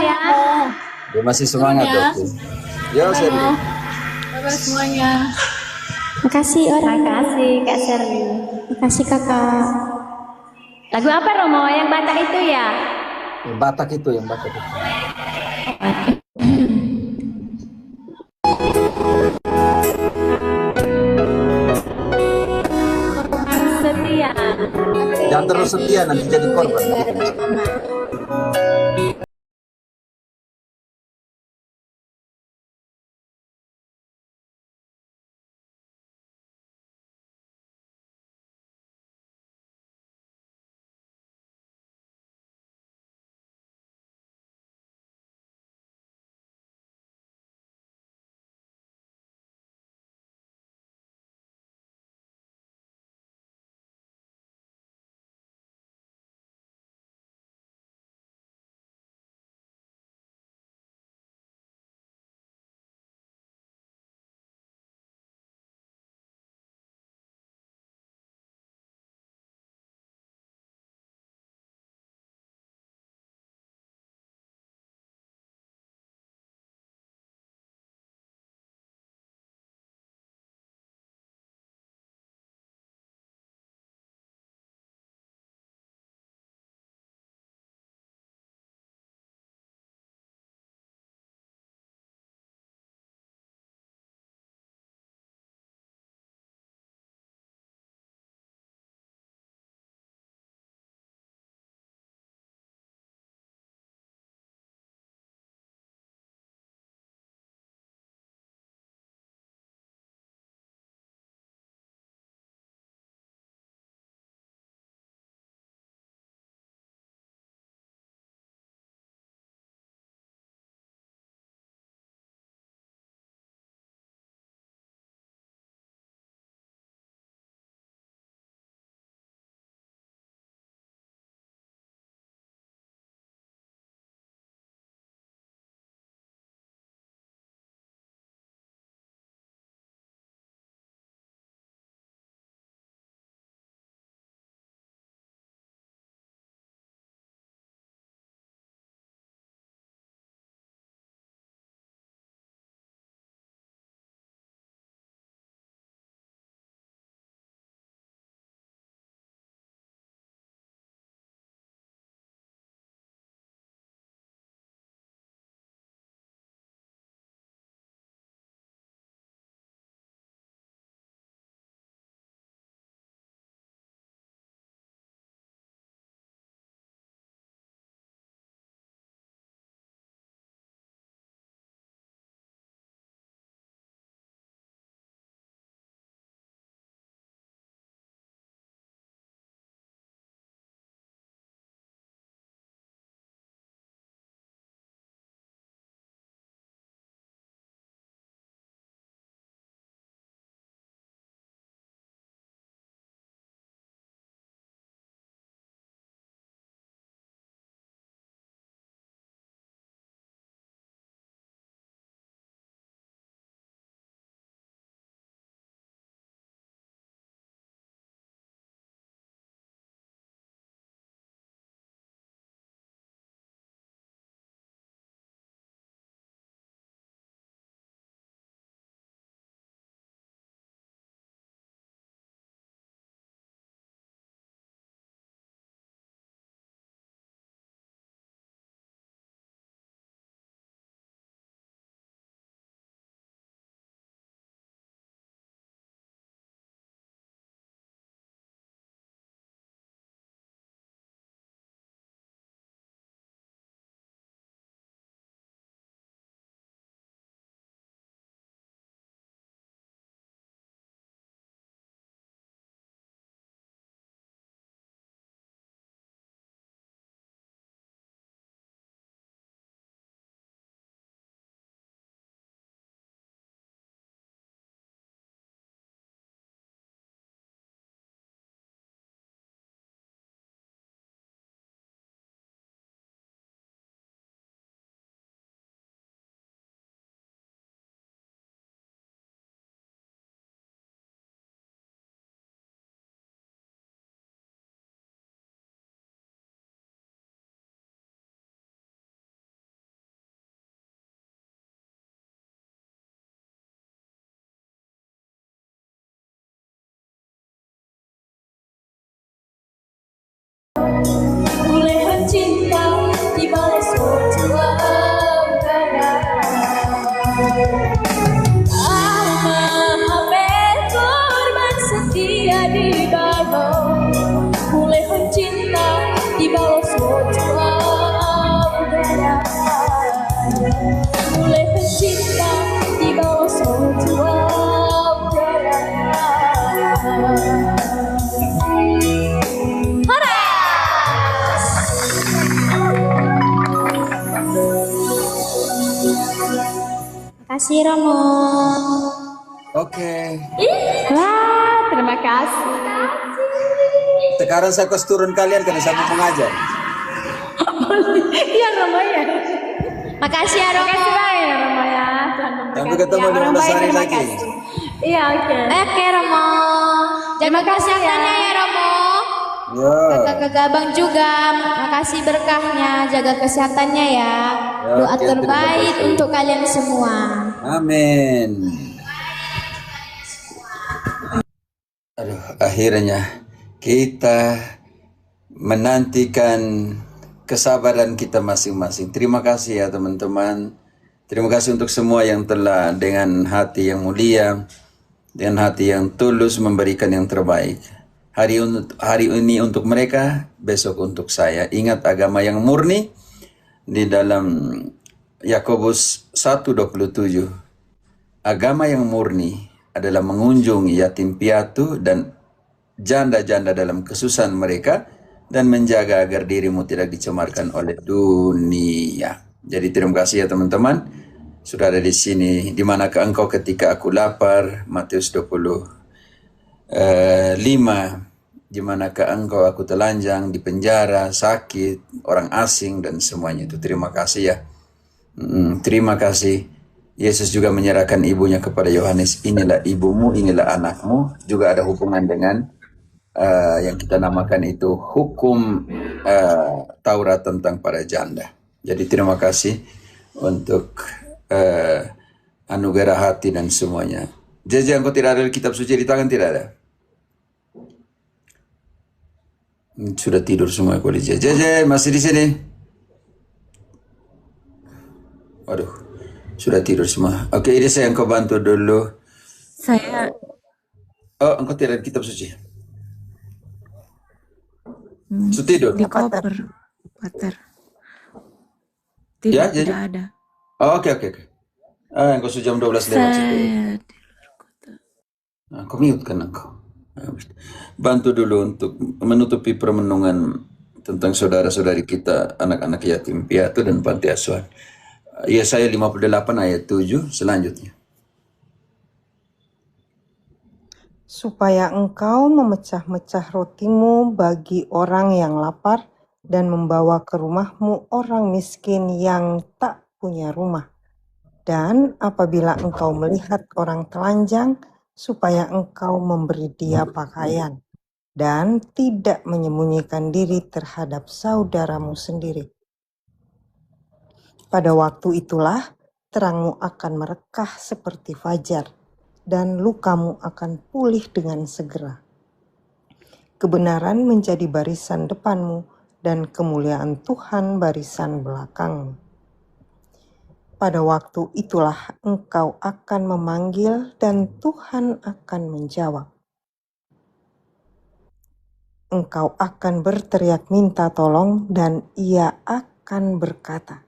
ya. Dia masih semangat Ya. oke. Yo Sherly. Bye-bye semuanya. Makasih orang. Makasih Kak Sherly. Makasih kakak. Lagu apa Romo yang Batak itu ya? Yang Batak itu, yang Batak itu. Setia. Jangan terus setia nanti jadi korban. Kasih Romo. Oke. Wah, terima kasih. Sekarang saya kos turun kalian karena saya mau mengajar. Iya Romo ya. Makasih ya Romo. Makasih banyak ya Romo ya. Tuhan memberkati. Sampai ketemu Yang orang 15 baik, hari terima lagi. kasih. Iya oke. Oke Romo. Terima Jaga kasih ya. kesehatannya ya Romo. Ya. Kakak Gabang juga. Makasih berkahnya. Jaga kesehatannya ya. Ya, Doa oke, terima terbaik kasih. untuk kalian semua. Amin. Aduh, akhirnya kita menantikan kesabaran kita masing-masing. Terima kasih ya teman-teman. Terima kasih untuk semua yang telah dengan hati yang mulia, dengan hati yang tulus memberikan yang terbaik. Hari ini untuk mereka, besok untuk saya. Ingat agama yang murni di dalam Yakobus 1:27. Agama yang murni adalah mengunjung yatim piatu dan janda-janda dalam kesusahan mereka dan menjaga agar dirimu tidak dicemarkan oleh dunia. Jadi terima kasih ya teman-teman sudah ada di sini. Di manakah engkau ketika aku lapar? Matius 25. Di manakah engkau aku telanjang, di penjara, sakit, orang asing dan semuanya itu. Terima kasih ya. Terima kasih. Yesus juga menyerahkan ibunya kepada Yohanes. Inilah ibumu, inilah anakmu. Juga ada hubungan dengan yang kita namakan itu hukum Taurat tentang para janda. Jadi terima kasih untuk anugerah hati dan semuanya. Jeje, engkau tidak ada kitab suci di tangan, tidak ada? Sudah tidur semua kali. Jeje, masih di sini? Waduh, sudah tidur semua. Oke, ini saya engkau bantu dulu. Saya Oh, engkau tidak ada kitab suci? Sudah tidur? di koper, Pater. Tidak, Ya, jadi? tidak ada. Oh, oke. Engkau sudah jam 12 lewat. Saya Engkau mute kan engkau. Bantu dulu untuk menutupi permenungan tentang saudara-saudari kita, anak-anak yatim piatu dan panti asuhan. Yesaya 58 ayat 7 selanjutnya. Supaya engkau memecah-mecah rotimu bagi orang yang lapar dan membawa ke rumahmu orang miskin yang tak punya rumah. Dan apabila engkau melihat orang telanjang, supaya engkau memberi dia pakaian dan tidak menyembunyikan diri terhadap saudaramu sendiri. Pada waktu itulah terangmu akan merekah seperti fajar, dan lukamu akan pulih dengan segera. Kebenaran menjadi barisan depanmu, dan kemuliaan Tuhan barisan belakangmu. Pada waktu itulah engkau akan memanggil, dan Tuhan akan menjawab. Engkau akan berteriak minta tolong, dan Ia akan berkata,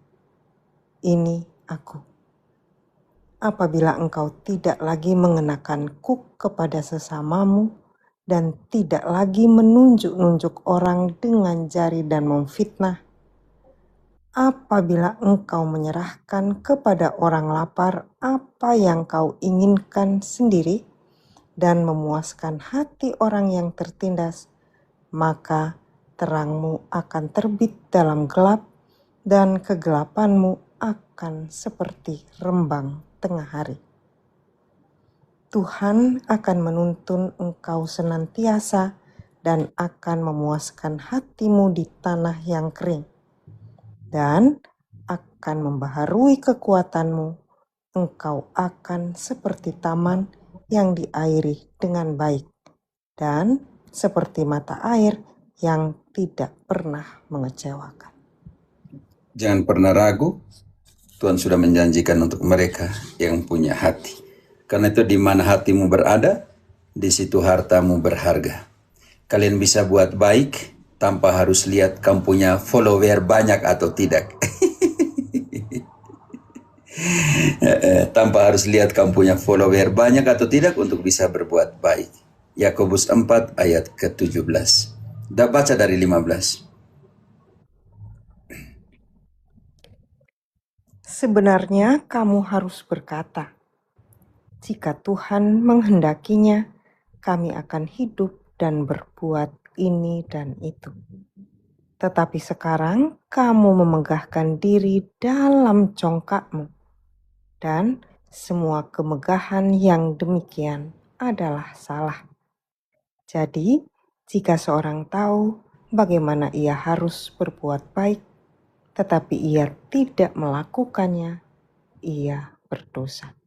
"Ini aku." Apabila engkau tidak lagi mengenakan kuk kepada sesamamu dan tidak lagi menunjuk-nunjuk orang dengan jari dan memfitnah, apabila engkau menyerahkan kepada orang lapar apa yang kau inginkan sendiri dan memuaskan hati orang yang tertindas, maka terangmu akan terbit dalam gelap dan kegelapanmu akan seperti rembang tengah hari. Tuhan akan menuntun engkau senantiasa dan akan memuaskan hatimu di tanah yang kering, dan akan membaharui kekuatanmu. Engkau akan seperti taman yang diairi dengan baik, dan seperti mata air yang tidak pernah mengecewakan. Jangan pernah ragu, Tuhan sudah menjanjikan untuk mereka yang punya hati. Karena itu di mana hatimu berada, di situ hartamu berharga. Kalian bisa buat baik tanpa harus lihat kamu punya follower banyak atau tidak. Tanpa harus lihat kamu punya follower banyak atau tidak untuk bisa berbuat baik. Yakobus 4 ayat ke-17. Dah baca dari 15. Sebenarnya kamu harus berkata, jika Tuhan menghendakinya, kami akan hidup dan berbuat ini dan itu. Tetapi sekarang kamu memegahkan diri dalam congkakmu, dan semua kemegahan yang demikian adalah salah. Jadi, jika seorang tahu bagaimana ia harus berbuat baik, tetapi ia tidak melakukannya, ia berdosa.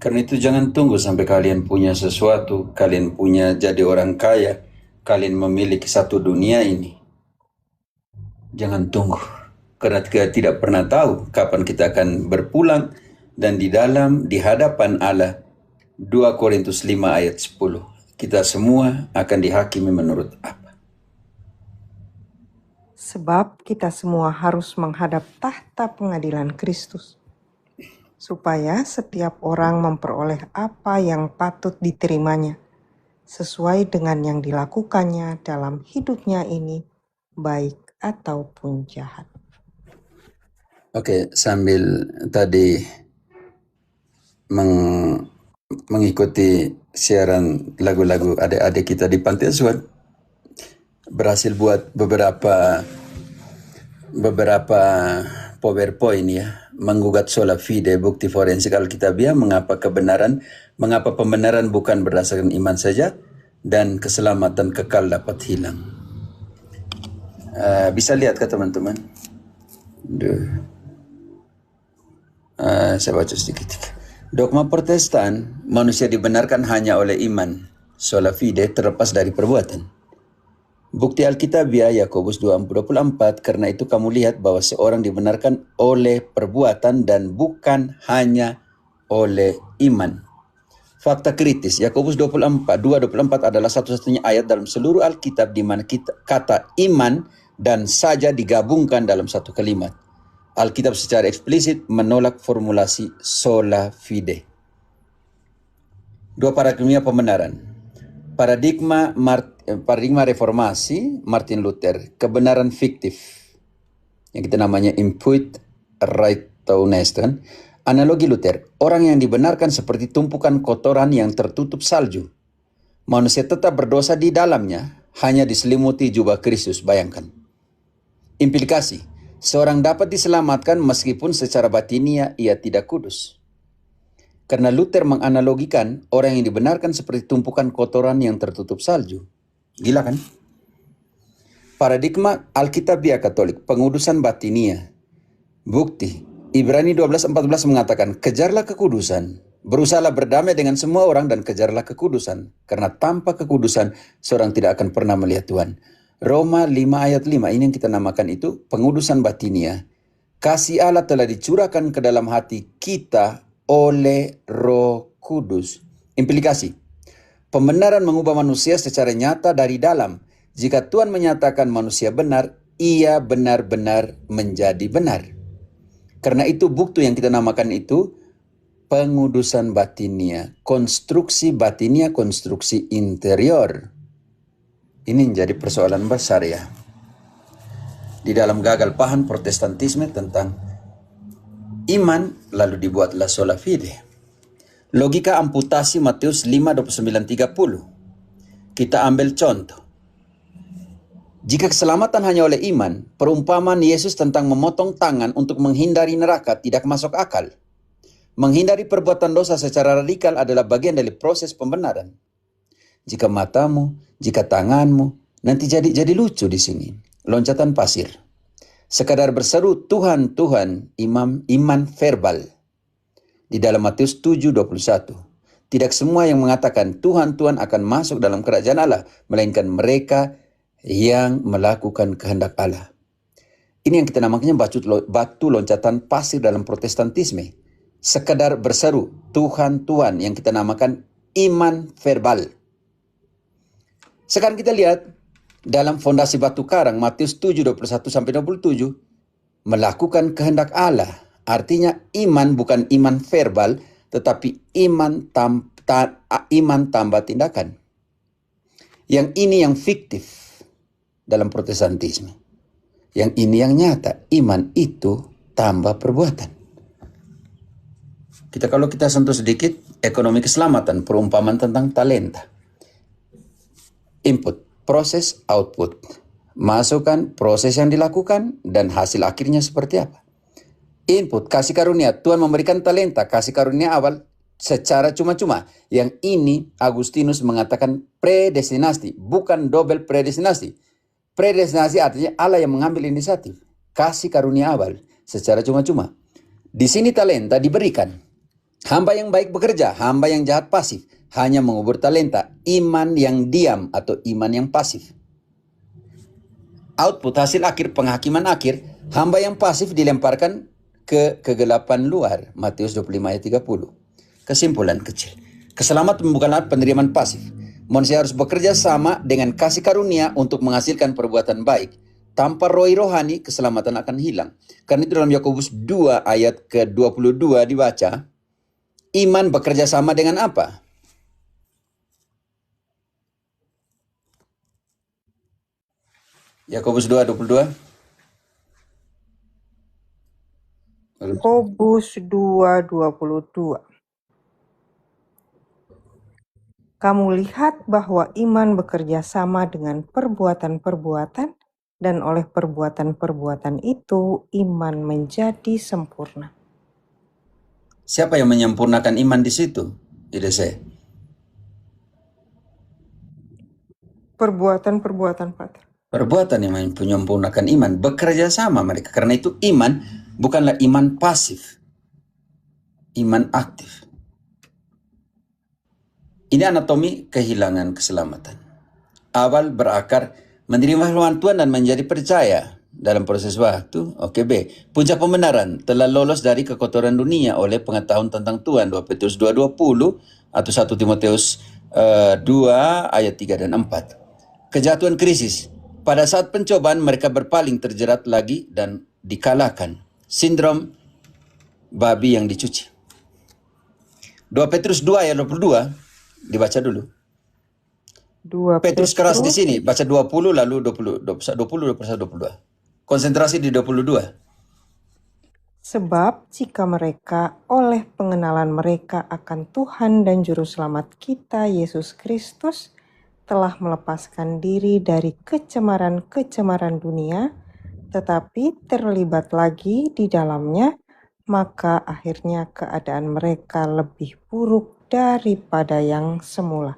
Karena itu jangan tunggu sampai kalian punya sesuatu, kalian punya jadi orang kaya, kalian memiliki satu dunia ini. Jangan tunggu, karena kita tidak pernah tahu kapan kita akan berpulang, dan di hadapan Allah, 2 Korintus 5 ayat 10, kita semua akan dihakimi menurut apa? Sebab kita semua harus menghadap tahta pengadilan Kristus, supaya setiap orang memperoleh apa yang patut diterimanya, sesuai dengan yang dilakukannya dalam hidupnya ini, baik ataupun jahat. Oke, sambil tadi mengikuti siaran lagu-lagu adik-adik kita di Panti Asuhan, berhasil buat beberapa PowerPoint ya, menggugat sola fide, bukti forensik Alkitabiah, mengapa pembenaran bukan berdasarkan iman saja, dan keselamatan kekal dapat hilang. Bisa lihat ke teman-teman? Saya baca sedikit. Dogma Protestan, manusia dibenarkan hanya oleh iman, sola fide, terlepas dari perbuatan. Bukti Alkitabiah Yakobus 2:24, karena itu kamu lihat bahwa seorang dibenarkan oleh perbuatan dan bukan hanya oleh iman. Fakta kritis, Yakobus 2:24 adalah satu-satunya ayat dalam seluruh Alkitab di mana kata iman dan saja digabungkan dalam satu kalimat. Alkitab secara eksplisit menolak formulasi sola fide. 2 paradigma pembenaran. Paradigma reformasi Martin Luther, kebenaran fiktif yang kita namanya imputed righteousness, kan? Analogi Luther, orang yang dibenarkan seperti tumpukan kotoran yang tertutup salju. Manusia tetap berdosa di dalamnya, hanya diselimuti jubah Kristus. Bayangkan. Implikasi, seorang dapat diselamatkan meskipun secara batinia ia tidak kudus. Karena Luther menganalogikan orang yang dibenarkan seperti tumpukan kotoran yang tertutup salju. Gila kan? Paradigma Alkitabiah Katolik, pengudusan batinia. Bukti, Ibrani 12:14 mengatakan, kejarlah kekudusan, berusahalah berdamai dengan semua orang dan kejarlah kekudusan. Karena tanpa kekudusan, seorang tidak akan pernah melihat Tuhan. Roma 5 ayat 5, ini yang kita namakan itu pengudusan batinia. Kasih Allah telah dicurahkan ke dalam hati kita oleh Roh Kudus. Implikasi, pembenaran mengubah manusia secara nyata dari dalam. Jika Tuhan menyatakan manusia benar, ia benar-benar menjadi benar. Karena itu bukti yang kita namakan itu pengudusan batinia, konstruksi batinia, konstruksi interior. Ini menjadi persoalan besar ya. Di dalam gagal paham Protestantisme tentang iman, lalu dibuatlah sola fide. Logika amputasi Matius 5:29-30. Kita ambil contoh. Jika keselamatan hanya oleh iman, perumpamaan Yesus tentang memotong tangan untuk menghindari neraka tidak masuk akal. Menghindari perbuatan dosa secara radikal adalah bagian dari proses pembenaran. Jika matamu, jika tanganmu, nanti jadi lucu di sini. Loncatan pasir. Sekadar berseru Tuhan, Tuhan, iman verbal. Di dalam Matius 7:21. Tidak semua yang mengatakan Tuhan, Tuhan akan masuk dalam kerajaan Allah, melainkan mereka yang melakukan kehendak Allah. Ini yang kita namanya batu loncatan pasir dalam Protestantisme. Sekadar berseru Tuhan, Tuhan, yang kita namakan iman verbal. Sekarang kita lihat dalam fondasi batu karang Matius 7:21-27, melakukan kehendak Allah. Artinya iman bukan iman verbal, tetapi iman tambah tindakan. Yang ini yang fiktif dalam Protestantisme. Yang ini yang nyata, iman itu tambah perbuatan. Kalau kita sentuh sedikit ekonomi keselamatan, perumpamaan tentang talenta. Input, proses, output. Masukkan proses yang dilakukan dan hasil akhirnya seperti apa. Input, kasih karunia. Tuhan memberikan talenta, kasih karunia awal secara cuma-cuma. Yang ini Agustinus mengatakan predestinasi, bukan double predestinasi. Predestinasi artinya Allah yang mengambil inisiatif. Kasih karunia awal secara cuma-cuma. Di sini talenta diberikan. Hamba yang baik bekerja, hamba yang jahat pasif. Hanya mengubur talenta, iman yang diam atau iman yang pasif. Output, hasil akhir, penghakiman akhir, hamba yang pasif dilemparkan ke kegelapan luar. Matius 25 ayat 30. Kesimpulan kecil. Keselamatan bukanlah penerimaan pasif. Manusia harus bekerja sama dengan kasih karunia untuk menghasilkan perbuatan baik. Tanpa rohani, keselamatan akan hilang. Karena itu dalam Yakobus 2 ayat ke-22 dibaca, iman bekerja sama dengan apa? Yakobus 2:22. Yakobus 2:22. Kamu lihat bahwa iman bekerja sama dengan perbuatan-perbuatan, dan oleh perbuatan-perbuatan itu iman menjadi sempurna. Siapa yang menyempurnakan iman di situ? Ide saya. Perbuatan-perbuatan, Pater. Perbuatan yang menyempurnakan iman, bekerja sama mereka. Karena itu iman bukanlah iman pasif, iman aktif. Ini anatomi kehilangan keselamatan. Awal berakar menerima firman Tuhan dan menjadi percaya dalam proses waktu. Oke, B. Puncak pembenaran telah lolos dari kekotoran dunia oleh pengetahuan tentang Tuhan. 2 Petrus 2:20 atau 1 Timoteus 2 ayat 3 dan 4. Kejatuhan krisis. Pada saat pencobaan mereka berpaling, terjerat lagi dan dikalahkan. Sindrom babi yang dicuci. 2 Petrus 2 ayat 22 dibaca dulu. 2 Petrus keras di sini, baca 20 lalu 22. Konsentrasi di 22. Sebab jika mereka oleh pengenalan mereka akan Tuhan dan Juru Selamat kita Yesus Kristus telah melepaskan diri dari kecemaran-kecemaran dunia, tetapi terlibat lagi di dalamnya, maka akhirnya keadaan mereka lebih buruk daripada yang semula.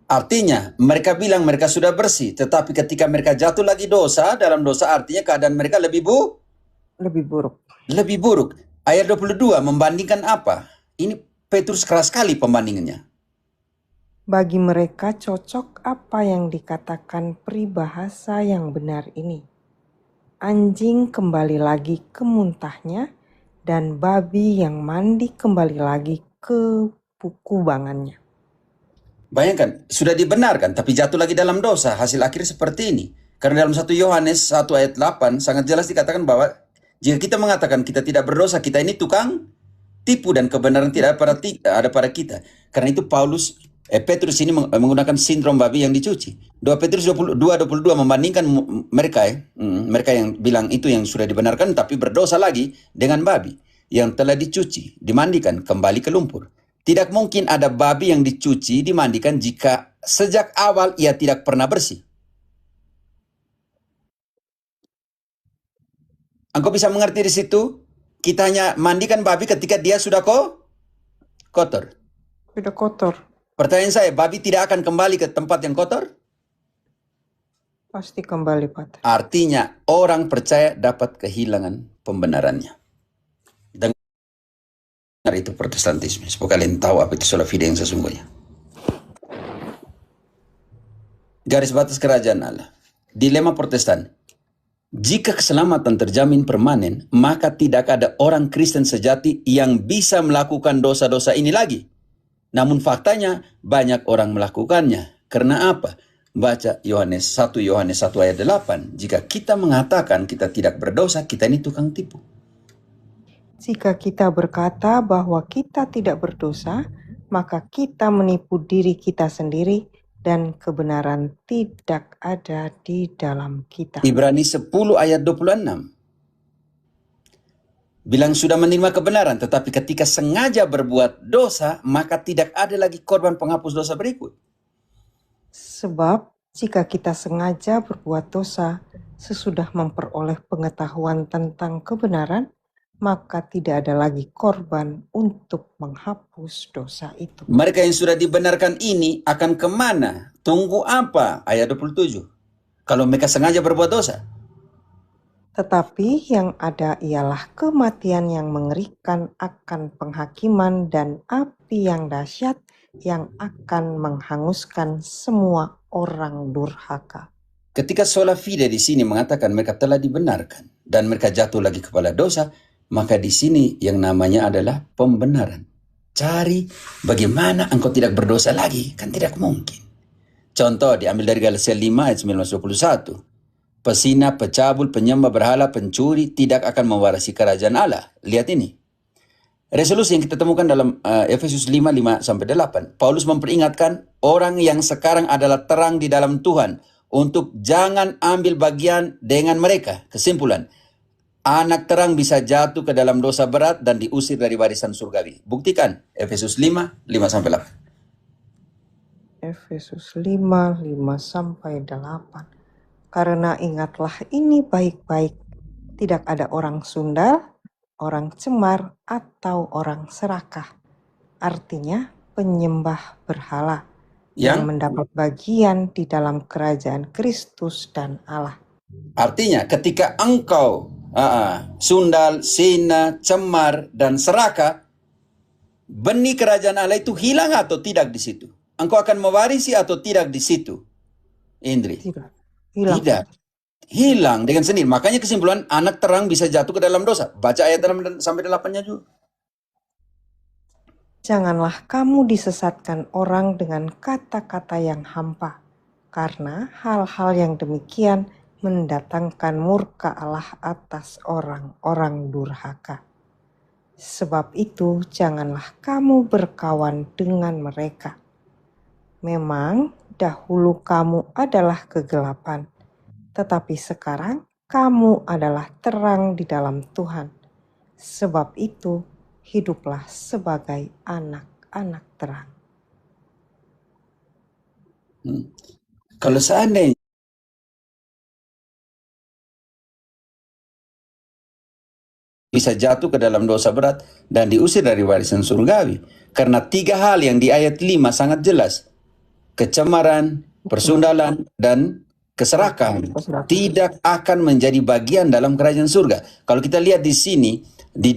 Artinya, mereka bilang mereka sudah bersih, tetapi ketika mereka jatuh lagi dalam dosa artinya keadaan mereka lebih buruk. Lebih buruk. Ayat 22 membandingkan apa? Ini Petrus keras sekali pembandingannya. Bagi mereka cocok apa yang dikatakan peribahasa yang benar ini. Anjing kembali lagi ke muntahnya, dan babi yang mandi kembali lagi ke kubangannya. Bayangkan, sudah dibenarkan tapi jatuh lagi dalam dosa. Hasil akhir seperti ini. Karena dalam 1 Yohanes 1 ayat 8 sangat jelas dikatakan bahwa jika kita mengatakan kita tidak berdosa, kita ini tukang tipu dan kebenaran tidak ada pada kita. Karena itu Petrus ini menggunakan sindrom babi yang dicuci. 2 Petrus 2:22 membandingkan mereka yang bilang itu yang sudah dibenarkan tapi berdosa lagi dengan babi yang telah dicuci, dimandikan, kembali ke lumpur. Tidak mungkin ada babi yang dicuci, dimandikan jika sejak awal ia tidak pernah bersih. Engkau bisa mengerti di situ? Kita hanya mandikan babi ketika dia sudah kotor. Sudah kotor. Pertanyaan saya, babi tidak akan kembali ke tempat yang kotor? Pasti kembali, Pater. Artinya orang percaya dapat kehilangan pembenarannya. Dengar itu Protestantisme, supaya kalian tahu apa itu sola fide yang sesungguhnya. Garis batas kerajaan Allah. Dilema Protestan. Jika keselamatan terjamin permanen, maka tidak ada orang Kristen sejati yang bisa melakukan dosa-dosa ini lagi. Namun faktanya banyak orang melakukannya. Karena apa? Baca 1 Yohanes 1 ayat 8. Jika kita mengatakan kita tidak berdosa, kita ini tukang tipu. Jika kita berkata bahwa kita tidak berdosa, maka kita menipu diri kita sendiri dan kebenaran tidak ada di dalam kita. Ibrani 10 ayat 26. bilang sudah menerima kebenaran, tetapi ketika sengaja berbuat dosa, maka tidak ada lagi korban penghapus dosa berikut. Sebab jika kita sengaja berbuat dosa sesudah memperoleh pengetahuan tentang kebenaran, maka tidak ada lagi korban untuk menghapus dosa itu. Mereka yang sudah dibenarkan ini akan kemana? Tunggu apa? Ayat 27. Kalau mereka sengaja berbuat dosa. Tetapi yang ada ialah kematian yang mengerikan akan penghakiman dan api yang dahsyat yang akan menghanguskan semua orang durhaka. Ketika sola fide di sini mengatakan mereka telah dibenarkan dan mereka jatuh lagi kepada dosa, maka di sini yang namanya adalah pembenaran. Cari bagaimana engkau tidak berdosa lagi, kan tidak mungkin. Contoh diambil dari Galatia 5 ayat 19-21. Pesina, pecabul, penyembah berhala, pencuri tidak akan mewarisi kerajaan Allah. Lihat ini. Resolusi yang kita temukan dalam Efesus 5:5-8. Paulus memperingatkan orang yang sekarang adalah terang di dalam Tuhan untuk jangan ambil bagian dengan mereka. Kesimpulan, anak terang bisa jatuh ke dalam dosa berat dan diusir dari warisan surgawi. Buktikan Efesus 5:5-8. Efesus 5:5-8. Karena ingatlah ini baik-baik, tidak ada orang sundal, orang cemar, atau orang serakah. Artinya penyembah berhala yang mendapat bagian di dalam kerajaan Kristus dan Allah. Artinya ketika engkau sundal, zina, cemar, dan serakah, benih kerajaan Allah itu hilang atau tidak di situ? Engkau akan mewarisi atau tidak di situ? Indri? Tidak. Hilang. Tidak. Hilang dengan sendiri. Makanya kesimpulan anak terang bisa jatuh ke dalam dosa. Baca ayat 6-8-nya juga. Janganlah kamu disesatkan orang dengan kata-kata yang hampa, karena hal-hal yang demikian mendatangkan murka Allah atas orang-orang durhaka. Sebab itu janganlah kamu berkawan dengan mereka. Memang dahulu kamu adalah kegelapan, tetapi sekarang kamu adalah terang di dalam Tuhan. Sebab itu, hiduplah sebagai anak-anak terang. Kalau seandainya bisa jatuh ke dalam dosa berat dan diusir dari warisan surgawi, karena 3 hal yang di ayat 5 sangat jelas. Kecemaran, persundalan, dan keserakahan tidak akan menjadi bagian dalam kerajaan surga. Kalau kita lihat di sini, di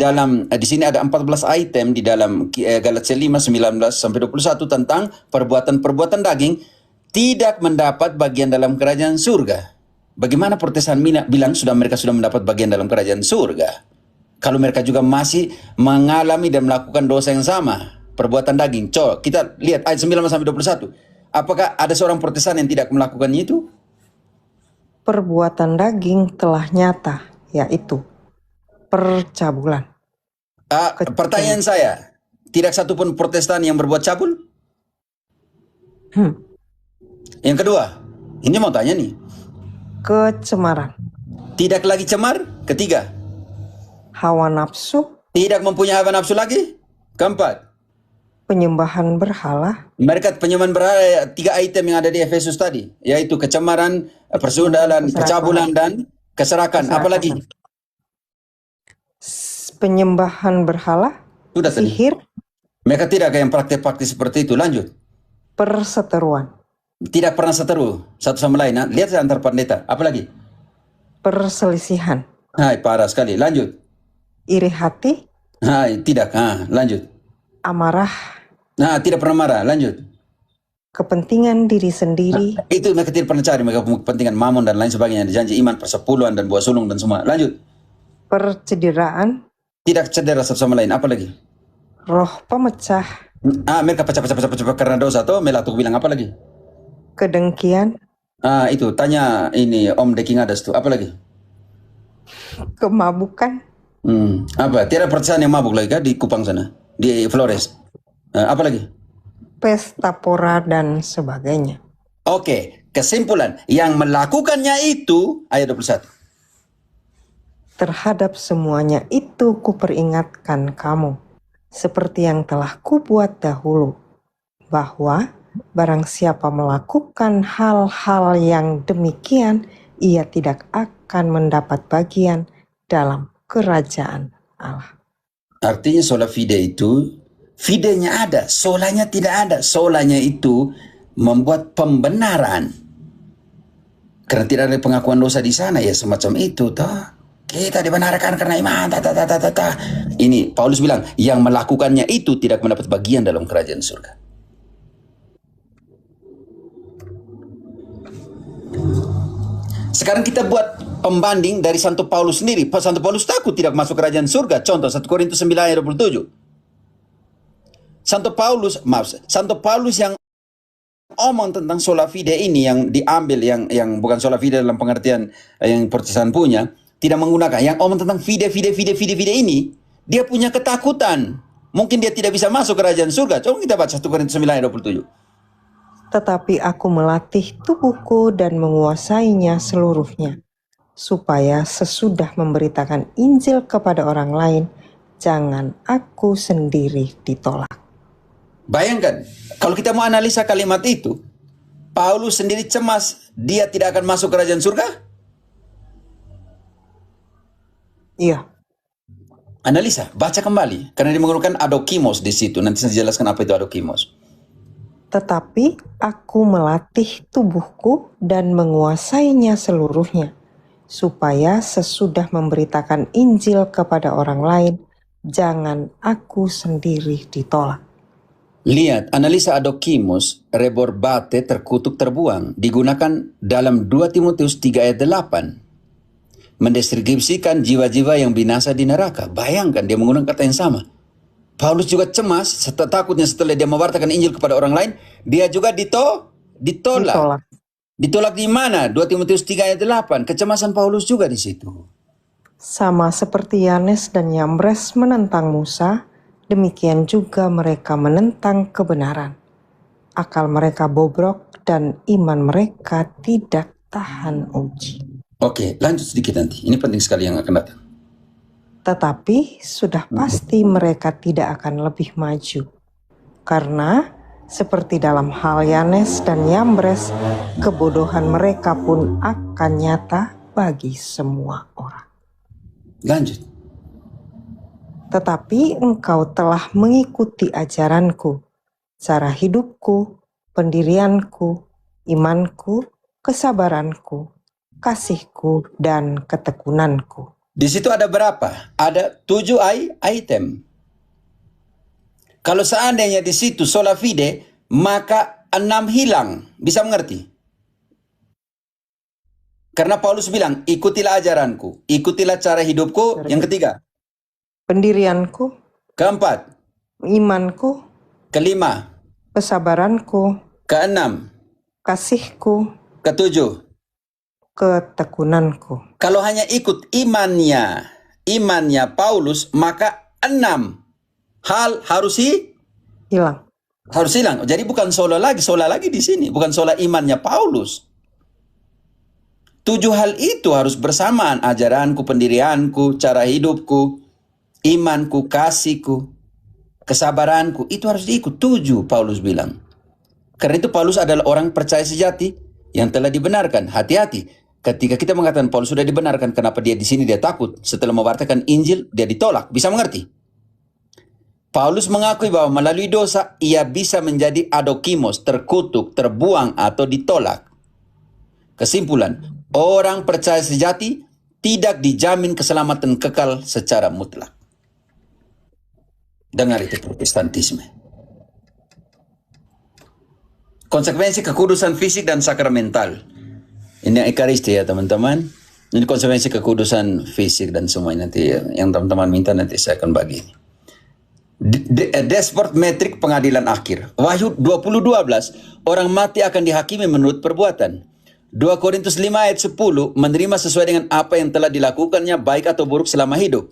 sini ada 14 item di dalam Galatia 5:19-21 tentang perbuatan-perbuatan daging tidak mendapat bagian dalam kerajaan surga. Bagaimana Protestan bilang mereka sudah mendapat bagian dalam kerajaan surga? Kalau mereka juga masih mengalami dan melakukan dosa yang sama, perbuatan daging. Coba kita lihat ayat 19-21. Apakah ada seorang Protestan yang tidak melakukannya itu? Perbuatan daging telah nyata, yaitu percabulan. Pertanyaan saya, tidak satupun Protestan yang berbuat cabul? Yang kedua, ini mau tanya nih. Kecemaran. Tidak lagi cemar? Ketiga, Hawa nafsu. tidak mempunyai hawa nafsu lagi? Keempat, penyembahan berhala. Mereka penyembahan berhala, 3 item yang ada di Efesus tadi, yaitu kecemaran, persundalan, kecabulan, dan keserakan. Apalagi? Penyembahan berhala, Sudah sihir. Mereka tidak yang praktek-praktek seperti itu. Lanjut. Perseteruan. Tidak pernah seteru satu sama lain. Nah, lihat antar pendeta. Apalagi? Perselisihan. Hai, parah sekali. Lanjut. Iri hati. Hai, tidak. Lanjut. Amarah. Nah, tidak pernah marah. Lanjut. Kepentingan diri sendiri. Itu mereka tidak pernah cari. Mereka kepentingan mamon dan lain sebagainya. Janji iman, persepuluhan, dan buah sulung dan semua. Lanjut. Percederaan. Tidak cedera satu sama lain. Apalagi? Roh pemecah. Mereka pecah-pecah karena dosa. Atau Melatuk bilang apa lagi? Kedengkian. Itu. Tanya ini Om Deking Adas tuh. Apalagi? Kemabukan. Apa? Tiada percayaan yang mabuk lagi kan di Kupang sana? Di Flores. Apa lagi? Pesta pora dan sebagainya. Oke, kesimpulan yang melakukannya itu ayat 21. Terhadap semuanya itu kuperingatkan kamu, seperti yang telah kubuat dahulu, bahwa barang siapa melakukan hal-hal yang demikian, ia tidak akan mendapat bagian dalam kerajaan Allah. Artinya sola fide itu, fidenya ada, solanya tidak ada. Solanya itu membuat pembenaran. Karena tidak ada pengakuan dosa di sana, ya semacam itu, toh. Kita dibenarkan karena iman, Ini Paulus bilang, yang melakukannya itu tidak mendapat bagian dalam kerajaan surga. Sekarang kita buat pembanding dari Santo Paulus sendiri. Santo Paulus takut tidak masuk kerajaan surga. Contoh 1 Korintus 9 ayat 27. Santo Paulus yang omong tentang sola fide ini yang diambil yang bukan sola fide dalam pengertian yang Protestan punya, tidak menggunakan yang omong tentang fide ini, dia punya ketakutan. Mungkin dia tidak bisa masuk kerajaan surga. Coba kita baca 1 Korintus 9 ayat 27. Tetapi aku melatih tubuhku dan menguasainya seluruhnya, supaya sesudah memberitakan Injil kepada orang lain, jangan aku sendiri ditolak. Bayangkan, kalau kita mau analisa kalimat itu, Paulus sendiri cemas dia tidak akan masuk kerajaan surga? Iya. Analisa, baca kembali, karena dia menggunakan adokimos di situ. Nanti saya jelaskan apa itu adokimos. Tetapi aku melatih tubuhku dan menguasainya seluruhnya, supaya sesudah memberitakan Injil kepada orang lain, jangan aku sendiri ditolak. Lihat, analisa adokimos, reborbate, terkutuk, terbuang, digunakan dalam 2 Timotius 3 ayat 8. Mendeskripsikan jiwa-jiwa yang binasa di neraka. Bayangkan, dia menggunakan kata yang sama. Paulus juga cemas, takutnya setelah dia mewartakan Injil kepada orang lain, dia juga ditolak. Ditolak di mana? 2 Timotius 3 ayat 8. Kecemasan Paulus juga di situ. Sama seperti Yanes dan Yambres menentang Musa, demikian juga mereka menentang kebenaran. Akal mereka bobrok dan iman mereka tidak tahan uji. Oke, lanjut sedikit nanti. Ini penting sekali yang akan datang. Tetapi sudah pasti mereka tidak akan lebih maju. Karena seperti dalam hal Yanes dan Yambres, kebodohan mereka pun akan nyata bagi semua orang. Lanjut. Tetapi engkau telah mengikuti ajaranku, cara hidupku, pendirianku, imanku, kesabaranku, kasihku, dan ketekunanku. Di situ ada berapa? Ada 7 item. Kalau seandainya di situ sola fide, maka 6 hilang. Bisa mengerti? Karena Paulus bilang, ikutilah ajaranku, ikutilah cara hidupku. Yang ketiga, pendirianku, keempat, imanku, kelima, kesabaranku, keenam, kasihku, ketujuh, ketekunanku. Kalau hanya ikut imannya Paulus, maka 6 hal harus hilang. Jadi bukan sola lagi di sini, bukan sola imannya Paulus. 7 hal itu harus bersamaan, ajaranku, pendirianku, cara hidupku, imanku, kasihku, kesabaranku, itu harus diikut. 7 Paulus bilang. Karena itu Paulus adalah orang percaya sejati yang telah dibenarkan. Hati-hati. Ketika kita mengatakan Paulus sudah dibenarkan, kenapa dia di sini dia takut? Setelah mewartakan Injil, dia ditolak. Bisa mengerti? Paulus mengakui bahwa melalui dosa, ia bisa menjadi adokimos, terkutuk, terbuang, atau ditolak. Kesimpulan, orang percaya sejati tidak dijamin keselamatan kekal secara mutlak. Dengar itu Protestantisme. Konsekuensi kekudusan fisik dan sakramental. Ini Eucharistia ya teman-teman. Ini konsekuensi kekudusan fisik dan semuanya nanti yang teman-teman minta nanti saya akan bagi. Dashboard metrik pengadilan akhir. Wahyu 20:12, orang mati akan dihakimi menurut perbuatan. 2 Korintus 5 ayat 10, menerima sesuai dengan apa yang telah dilakukannya baik atau buruk selama hidup.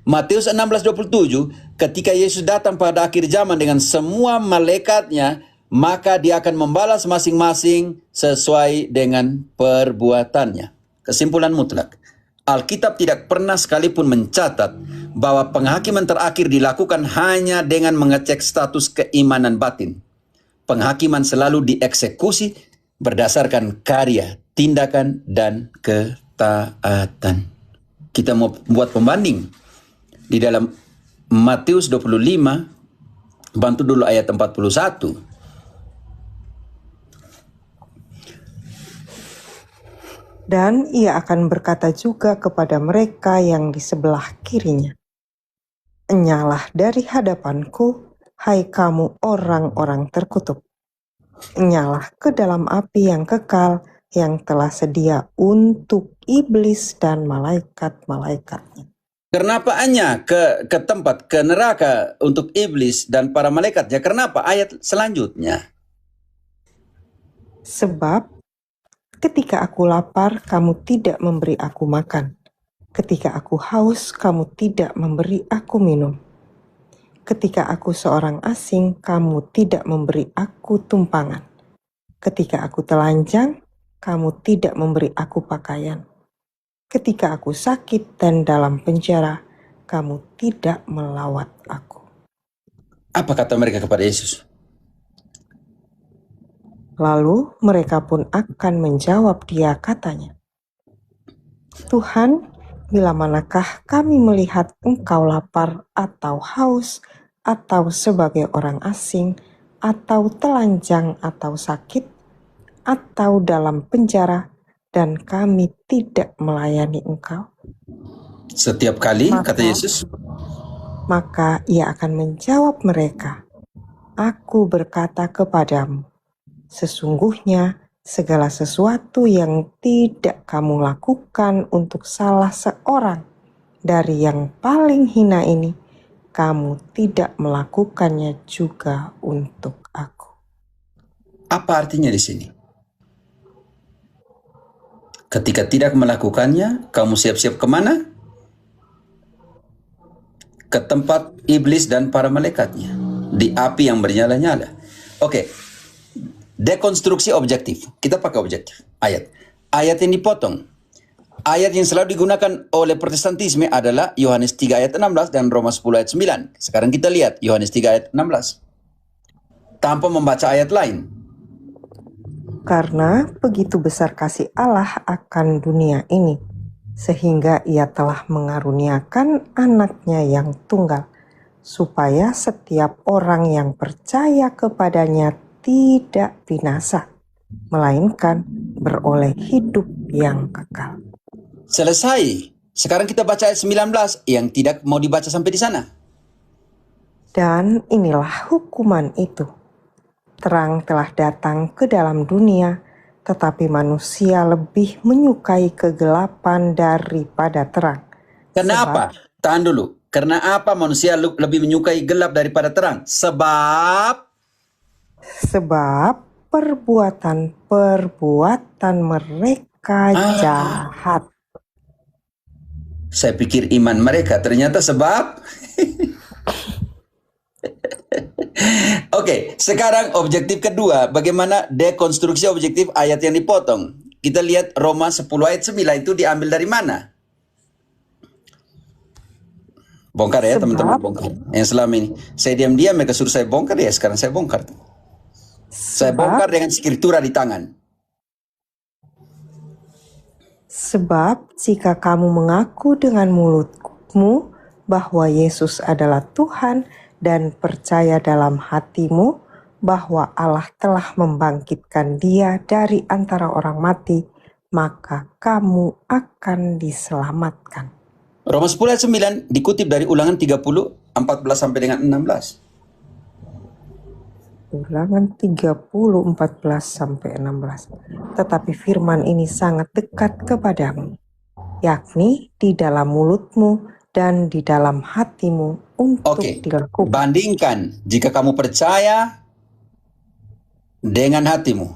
Matius 16:27, ketika Yesus datang pada akhir zaman dengan semua malaikatnya, maka dia akan membalas masing-masing sesuai dengan perbuatannya. Kesimpulan mutlak. Alkitab tidak pernah sekalipun mencatat bahwa penghakiman terakhir dilakukan hanya dengan mengecek status keimanan batin. Penghakiman selalu dieksekusi berdasarkan karya, tindakan, dan ketaatan. Kita mau buat pembanding di dalam Matius 25, bantu dulu ayat 41. Dan ia akan berkata juga kepada mereka yang di sebelah kirinya, "Enyalah dari hadapanku, hai kamu orang-orang terkutuk. Enyalah ke dalam api yang kekal yang telah sedia untuk iblis dan malaikat-malaikatnya." Kenapa hanya ke tempat, ke neraka untuk iblis dan para malaikatnya? Kenapa? Ayat selanjutnya. Sebab ketika aku lapar, kamu tidak memberi aku makan. Ketika aku haus, kamu tidak memberi aku minum. Ketika aku seorang asing, kamu tidak memberi aku tumpangan. Ketika aku telanjang, kamu tidak memberi aku pakaian. Ketika aku sakit dan dalam penjara, kamu tidak melawat aku. Apa kata mereka kepada Yesus? Lalu mereka pun akan menjawab dia katanya, "Tuhan, bila manakah kami melihat engkau lapar atau haus, atau sebagai orang asing, atau telanjang atau sakit, atau dalam penjara, dan kami tidak melayani engkau?" Setiap kali, kata Yesus, Maka ia akan menjawab mereka, "Aku berkata kepadamu, sesungguhnya segala sesuatu yang tidak kamu lakukan untuk salah seorang dari yang paling hina ini, kamu tidak melakukannya juga untuk aku." apa artinya di sini? Ketika tidak melakukannya, kamu siap-siap kemana? Ke tempat iblis dan para malaikatnya. Di api yang bernyala-nyala. Oke. Dekonstruksi objektif. Kita pakai objektif. Ayat yang dipotong. Ayat yang selalu digunakan oleh Protestantisme adalah Yohanes 3 ayat 16 dan Roma 10 ayat 9. Sekarang kita lihat Yohanes 3 ayat 16. Tanpa membaca ayat lain. Karena begitu besar kasih Allah akan dunia ini, sehingga ia telah mengaruniakan anaknya yang tunggal, supaya setiap orang yang percaya kepadanya tidak binasa, melainkan beroleh hidup yang kekal. Selesai. Sekarang kita baca ayat 19 yang tidak mau dibaca sampai di sana. Dan inilah hukuman itu. Terang telah datang ke dalam dunia, tetapi manusia lebih menyukai kegelapan daripada terang. Kenapa? Tahan dulu. Karena apa manusia lebih menyukai gelap daripada terang? Sebab perbuatan-perbuatan mereka jahat. Saya pikir iman mereka, ternyata sebab. Oke, sekarang objektif kedua. Bagaimana dekonstruksi objektif ayat yang dipotong? Kita lihat Roma 10 ayat 9 itu diambil dari mana? Bongkar ya teman-teman, bongkar. Yang selama ini saya diam-diam mereka suruh saya bongkar ya, sekarang saya bongkar. Saya bongkar dengan skriptura di tangan. Sebab jika kamu mengaku dengan mulutmu bahwa Yesus adalah Tuhan dan percaya dalam hatimu bahwa Allah telah membangkitkan Dia dari antara orang mati, maka kamu akan diselamatkan. Roma 10 ayat 9 dikutip dari Ulangan 30 14 sampai dengan 16. Ulangan 30 14 sampai 16. Tetapi firman ini sangat dekat kepadamu, yakni di dalam mulutmu dan di dalam hatimu untuk dilakukan. Bandingkan jika kamu percaya dengan hatimu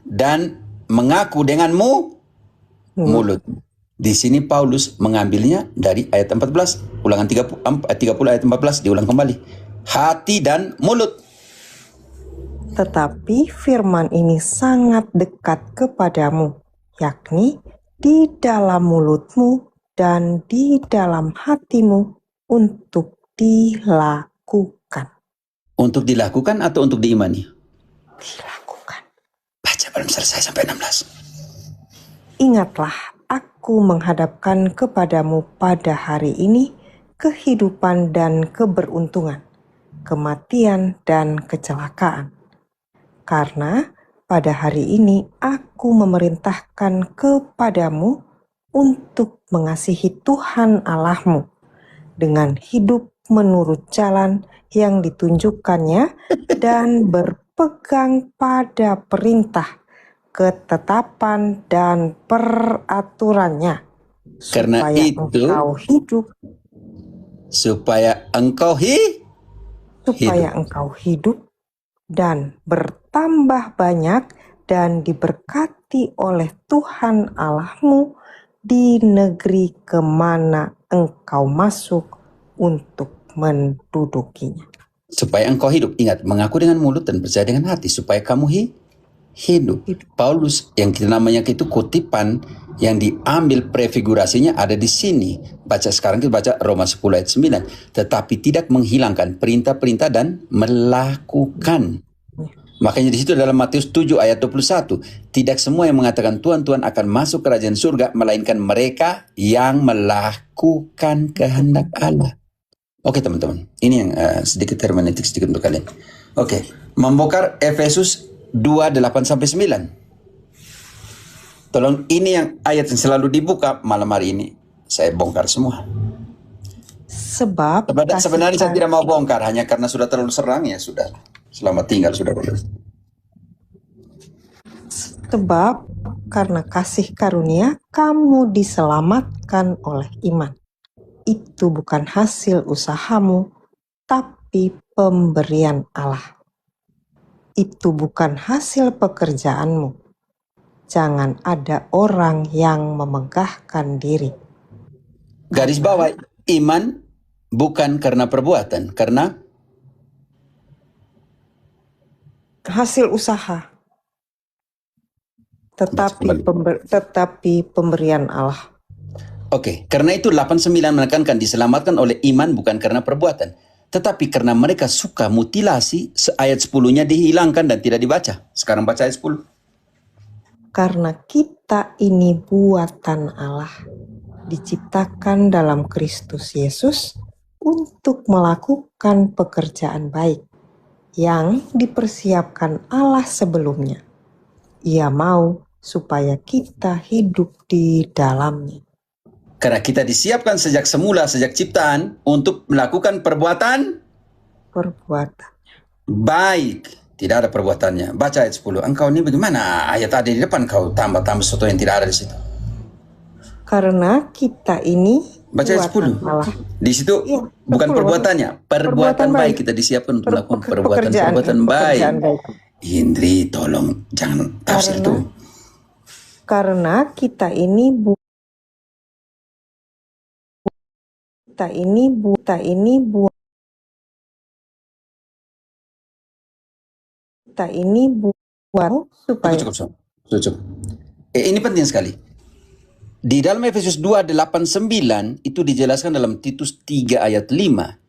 dan mengaku dengan mulut. Di sini Paulus mengambilnya dari ayat 14, Ulangan 30 ayat 14 diulang kembali. Hati dan mulut. Tetapi firman ini sangat dekat kepadamu, yakni di dalam mulutmu dan di dalam hatimu untuk dilakukan. Untuk dilakukan atau untuk diimani? Dilakukan. Baca belum selesai sampai 16. Ingatlah, aku menghadapkan kepadamu pada hari ini kehidupan dan keberuntungan, kematian dan kecelakaan. Karena pada hari ini aku memerintahkan kepadamu untuk mengasihi Tuhan Allahmu dengan hidup menurut jalan yang ditunjukkannya dan berpegang pada perintah, ketetapan, dan peraturannya, Karena supaya itu, engkau hidup, supaya engkau hidup dan bertambah banyak dan diberkati oleh Tuhan Allahmu di negeri kemana engkau masuk untuk mendudukinya. supaya engkau hidup. Ingat, mengaku dengan mulut dan percaya dengan hati supaya kamu hidup. Paulus yang kita namanya itu kutipan yang diambil prefigurasinya ada di sini. Baca sekarang, kita baca Roma 10 ayat 9. Tetapi tidak menghilangkan perintah-perintah dan melakukan. Makanya di situ dalam Matius 7 ayat 21, tidak semua yang mengatakan Tuhan Tuhan akan masuk kerajaan surga, melainkan mereka yang melakukan kehendak Allah. Oke teman-teman, ini yang sedikit hermeneutik sedikit untuk kalian. Oke, membongkar Efesus 2 8-9. Tolong, ini yang ayat yang selalu dibuka malam hari ini. Saya bongkar semua. Sebab Sebenarnya saya tidak mau bongkar, hanya karena sudah terlalu serang, ya sudah. Selamat tinggal, sudah. Sebab karena kasih karunia kamu diselamatkan oleh iman. Itu bukan hasil usahamu, tapi pemberian Allah. Itu bukan hasil pekerjaanmu. Jangan ada orang yang memegahkan diri. Garis bawah, iman bukan karena perbuatan, karena hasil usaha. Tetapi pemberian Allah. Oke, karena itu 89 menekankan diselamatkan oleh iman bukan karena perbuatan. Tetapi karena mereka suka mutilasi, ayat 10-nya dihilangkan dan tidak dibaca. Sekarang baca ayat 10. Karena kita ini buatan Allah, diciptakan dalam Kristus Yesus untuk melakukan pekerjaan baik yang dipersiapkan Allah sebelumnya. Ia mau supaya kita hidup di dalamnya. Karena kita disiapkan sejak semula, sejak ciptaan, untuk melakukan perbuatan baik. Tidak ada perbuatannya. Baca ayat 10. Engkau ini bagaimana? Ayat ada di depan, kau tambah-tambah sesuatu yang tidak ada di situ. Karena kita ini baca ayat 10. Allah. Di situ ya, bukan perbuatannya. Perbuatan baik. Kita disiapkan untuk melakukan perbuatan baik. Indri, tolong jangan tafsir itu. Karena kita ini buat supaya cukup. Ini penting sekali. Di dalam Efesus 2:8-9 itu dijelaskan dalam Titus 3 ayat 5.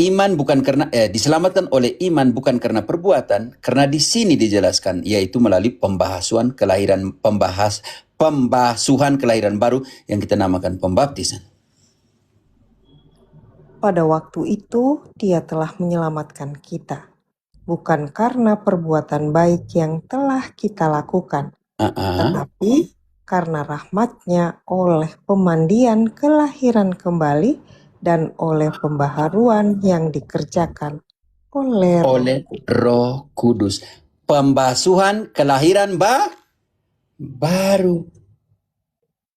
Iman bukan karena diselamatkan oleh iman bukan karena perbuatan, karena di sini dijelaskan yaitu melalui pembasuhan kelahiran baru yang kita namakan pembaptisan. Pada waktu itu Dia telah menyelamatkan kita, bukan karena perbuatan baik yang telah kita lakukan, tetapi karena rahmat-Nya oleh pemandian kelahiran kembali dan oleh pembaharuan yang dikerjakan oleh Roh Kudus. Pembasuhan kelahiran baru.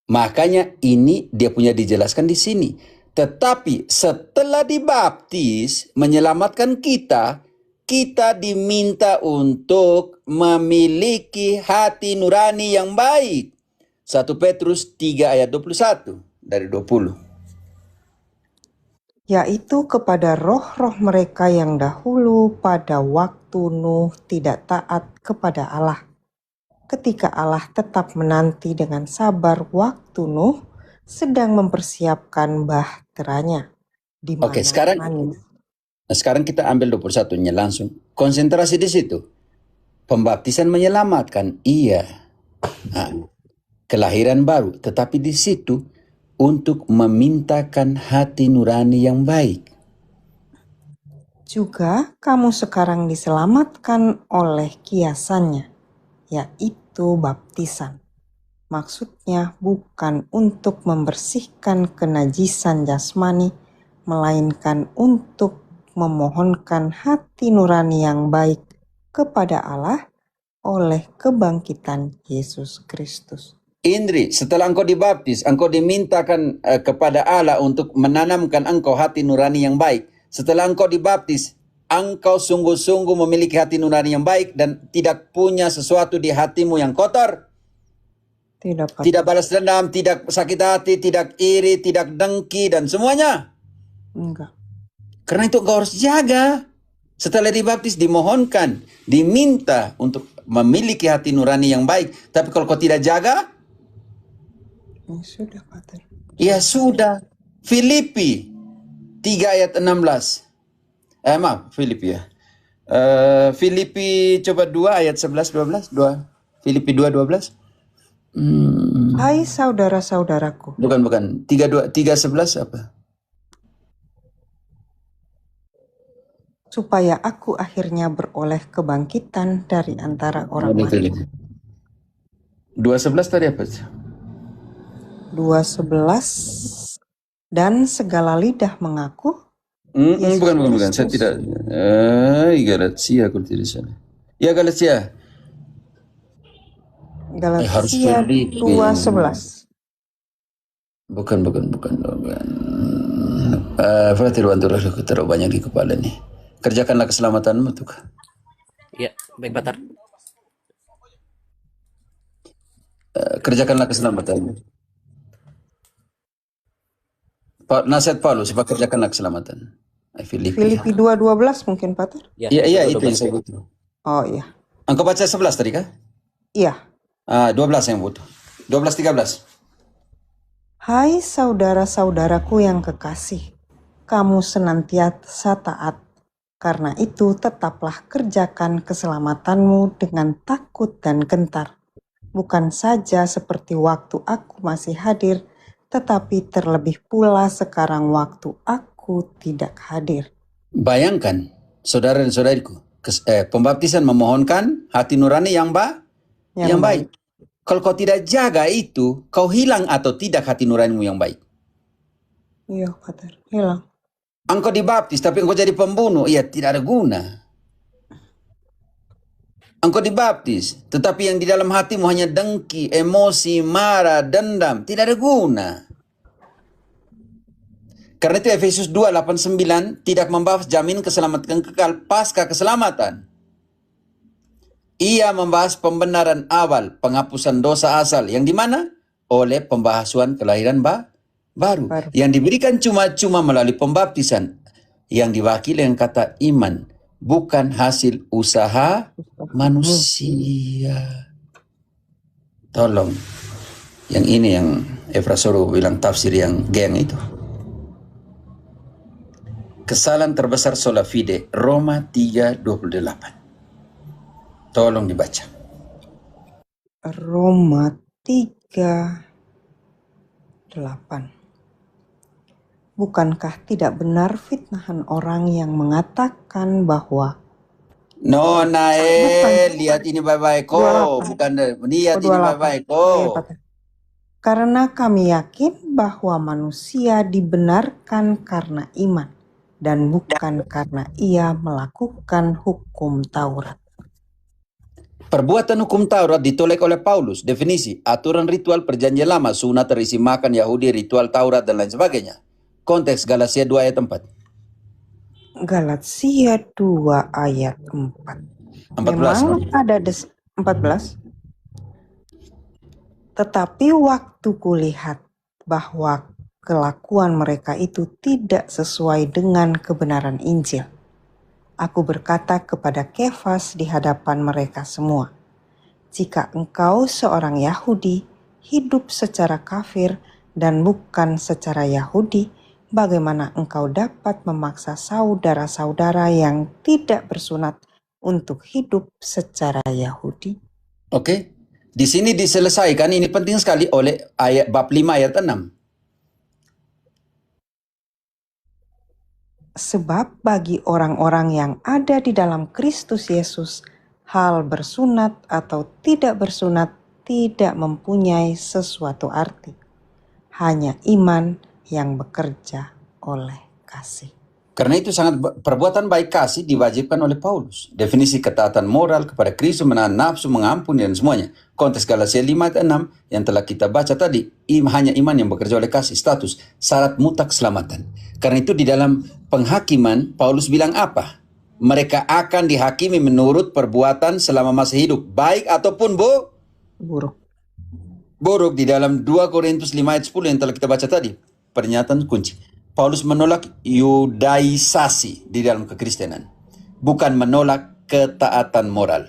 Makanya ini dia punya dijelaskan di sini. Tetapi setelah dibaptis menyelamatkan kita, kita diminta untuk memiliki hati nurani yang baik. 1 Petrus 3 ayat 21 dari 20. Yaitu kepada roh-roh mereka yang dahulu pada waktu Nuh tidak taat kepada Allah. Ketika Allah tetap menanti dengan sabar waktu Nuh sedang mempersiapkan bahteranya, di Oke, mana manis. sekarang kita ambil 21-nya langsung. Konsentrasi di situ. Pembaptisan menyelamatkan, iya. Nah, kelahiran baru, tetapi di situ untuk memintakan hati nurani yang baik. Juga kamu sekarang diselamatkan oleh kiasannya, yaitu baptisan. Maksudnya bukan untuk membersihkan kenajisan jasmani, melainkan untuk memohonkan hati nurani yang baik kepada Allah oleh kebangkitan Yesus Kristus. Indri, setelah engkau dibaptis, engkau dimintakan kepada Allah untuk menanamkan engkau hati nurani yang baik. Setelah engkau dibaptis, engkau sungguh-sungguh memiliki hati nurani yang baik dan tidak punya sesuatu di hatimu yang kotor. Tidak, Pak. Tidak balas dendam, tidak sakit hati, tidak iri, tidak dengki, dan semuanya. Enggak. Karena itu engkau harus jaga. Setelah dibaptis, dimohonkan, diminta untuk memiliki hati nurani yang baik. Tapi kalau kau tidak jaga, Ya sudah, Pater. ya sudah. Filipi 3 ayat 16. Maaf, Filipi ya. Filipi coba 2 ayat 11-12. Filipi 2:12. Hai saudara-saudaraku, Bukan. 3:11 apa? supaya aku akhirnya beroleh kebangkitan dari antara orang mati. 2:11 tadi apa? 2:11, dan segala lidah mengaku. Yesus Bukan. Saya Kristus. tidak. Galatia aku tidak salah. Ya Galatia. Galatia 2:11. Bukan. Fatir bantulah aku terlalu banyak di kepala nih. Kerjakanlah keselamatanmu tuh. Ya, baik Pater. Kerjakanlah keselamatanmu. Nasihat Paulus, kerjakanlah keselamatan. Filipi 2:12 mungkin, Pater? Ya, Iya, itu yang saya butuh. Oh iya. Engkau baca 11 tadi kah? Iya. 12 yang butuh. 12:13. Hai saudara-saudaraku yang kekasih, kamu senantiasa taat. Karena itu tetaplah kerjakan keselamatanmu dengan takut dan gentar. Bukan saja seperti waktu aku masih hadir, tetapi terlebih pula sekarang waktu aku tidak hadir. Bayangkan, saudara dan saudariku, pembaptisan memohonkan hati nurani yang baik. Kalau kau tidak jaga itu, kau hilang atau tidak hati nuranimu yang baik? Iya, Pater, hilang. Engkau dibaptis, tapi engkau jadi pembunuh, iya tidak ada guna. Engkau dibaptis, tetapi yang di dalam hatimu hanya dengki, emosi, marah, dendam, tidak ada guna. Karena itu Efesus 2:8-9 tidak membahas jamin keselamatan kekal pasca keselamatan. Ia membahas pembenaran awal, penghapusan dosa asal, yang di mana? Oleh pembahasan kelahiran baru. Yang diberikan cuma-cuma melalui pembaptisan, yang diwakili dengan kata iman, bukan hasil usaha manusia. Tolong, yang ini yang Efrasoro bilang tafsir yang geng itu. Kesalahan terbesar sola fide, Roma 3:28. Tolong dibaca. Roma 3:8. Bukankah tidak benar fitnahan orang yang mengatakan bahwa Nona lihat ini baik-baik kok, bukan lihat ini baik-baik kok. Karena kami yakin bahwa manusia dibenarkan karena iman dan bukan karena ia melakukan hukum Taurat. Perbuatan hukum Taurat ditolak oleh Paulus. Definisi, aturan ritual perjanjian lama, sunat, terisi makan Yahudi, ritual Taurat, dan lain sebagainya. Konteks Galatia 2 ayat 4. Galatia 2 ayat 4. 14. Memang ada 14. Tetapi waktu kulihat bahwa kelakuan mereka itu tidak sesuai dengan kebenaran Injil, aku berkata kepada Kefas di hadapan mereka semua, jika engkau seorang Yahudi hidup secara kafir dan bukan secara Yahudi, bagaimana engkau dapat memaksa saudara-saudara yang tidak bersunat untuk hidup secara Yahudi? Oke. Di sini diselesaikan, ini penting sekali, oleh ayat bab 5 ayat 6. Sebab bagi orang-orang yang ada di dalam Kristus Yesus, hal bersunat atau tidak bersunat tidak mempunyai sesuatu arti. Hanya iman yang bekerja oleh kasih. Karena itu perbuatan baik kasih diwajibkan oleh Paulus. Definisi ketaatan moral kepada Kristus, menahan nafsu, mengampuni, dan semuanya. Konteks Galatia 5 ayat 6 yang telah kita baca tadi. Hanya iman yang bekerja oleh kasih. Status, syarat mutlak keselamatan. Karena itu di dalam penghakiman, Paulus bilang apa? Mereka akan dihakimi menurut perbuatan selama masa hidup. Baik ataupun Buruk. buruk. Di dalam 2 Korintus 5 ayat 10 yang telah kita baca tadi. Pernyataan kunci. Paulus menolak yudaisasi di dalam kekristenan, bukan menolak ketaatan moral.